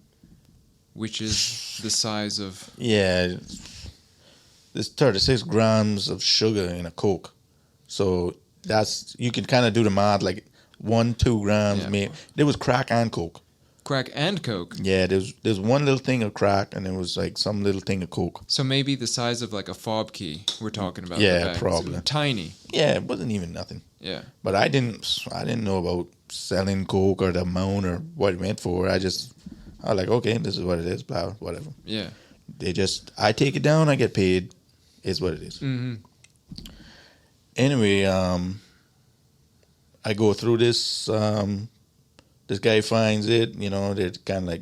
which is the size of. Yeah, there's 36 grams of sugar in a coke. So you can kind of do the math, like 1-2 grams. Yeah. There was crack and coke. Crack and coke. Yeah, there's one little thing of crack and there was like some little thing of coke. So maybe the size of like a fob key we're talking about. Yeah, the bag. probably. So tiny. Yeah, it wasn't even nothing. Yeah. But I didn't know about selling coke or the amount or what it meant for. I was like, okay, this is what it is, blah, whatever. Yeah. I take it down, I get paid, is what it is. Mm-hmm. Anyway, I go through this. This guy finds it, they're kind of like,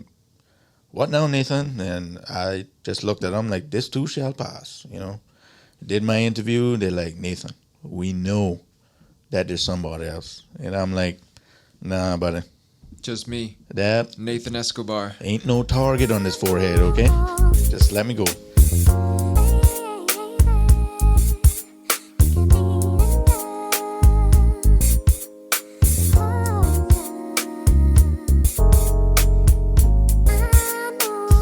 what now, Nathan? And I just looked at him like, this too shall pass, Did my interview, they're like, Nathan, we know that there's somebody else. And I'm like, nah, buddy. Just me. That Nathan Escobar. ain't no target on this forehead, okay? Just let me go.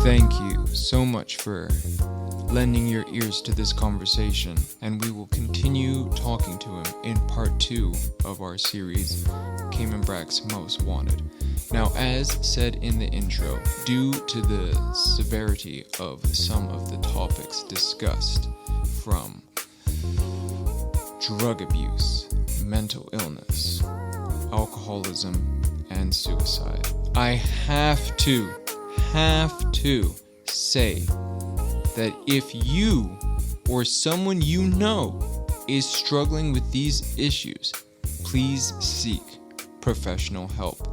Thank you so much for lending your ears to this conversation, and we will continue talking to him in part 2 of our series, Cayman Brac's Most Wanted. Now, as said in the intro, due to the severity of some of the topics discussed, from drug abuse, mental illness, alcoholism, and suicide, I have to say that if you or someone you know is struggling with these issues, please seek professional help.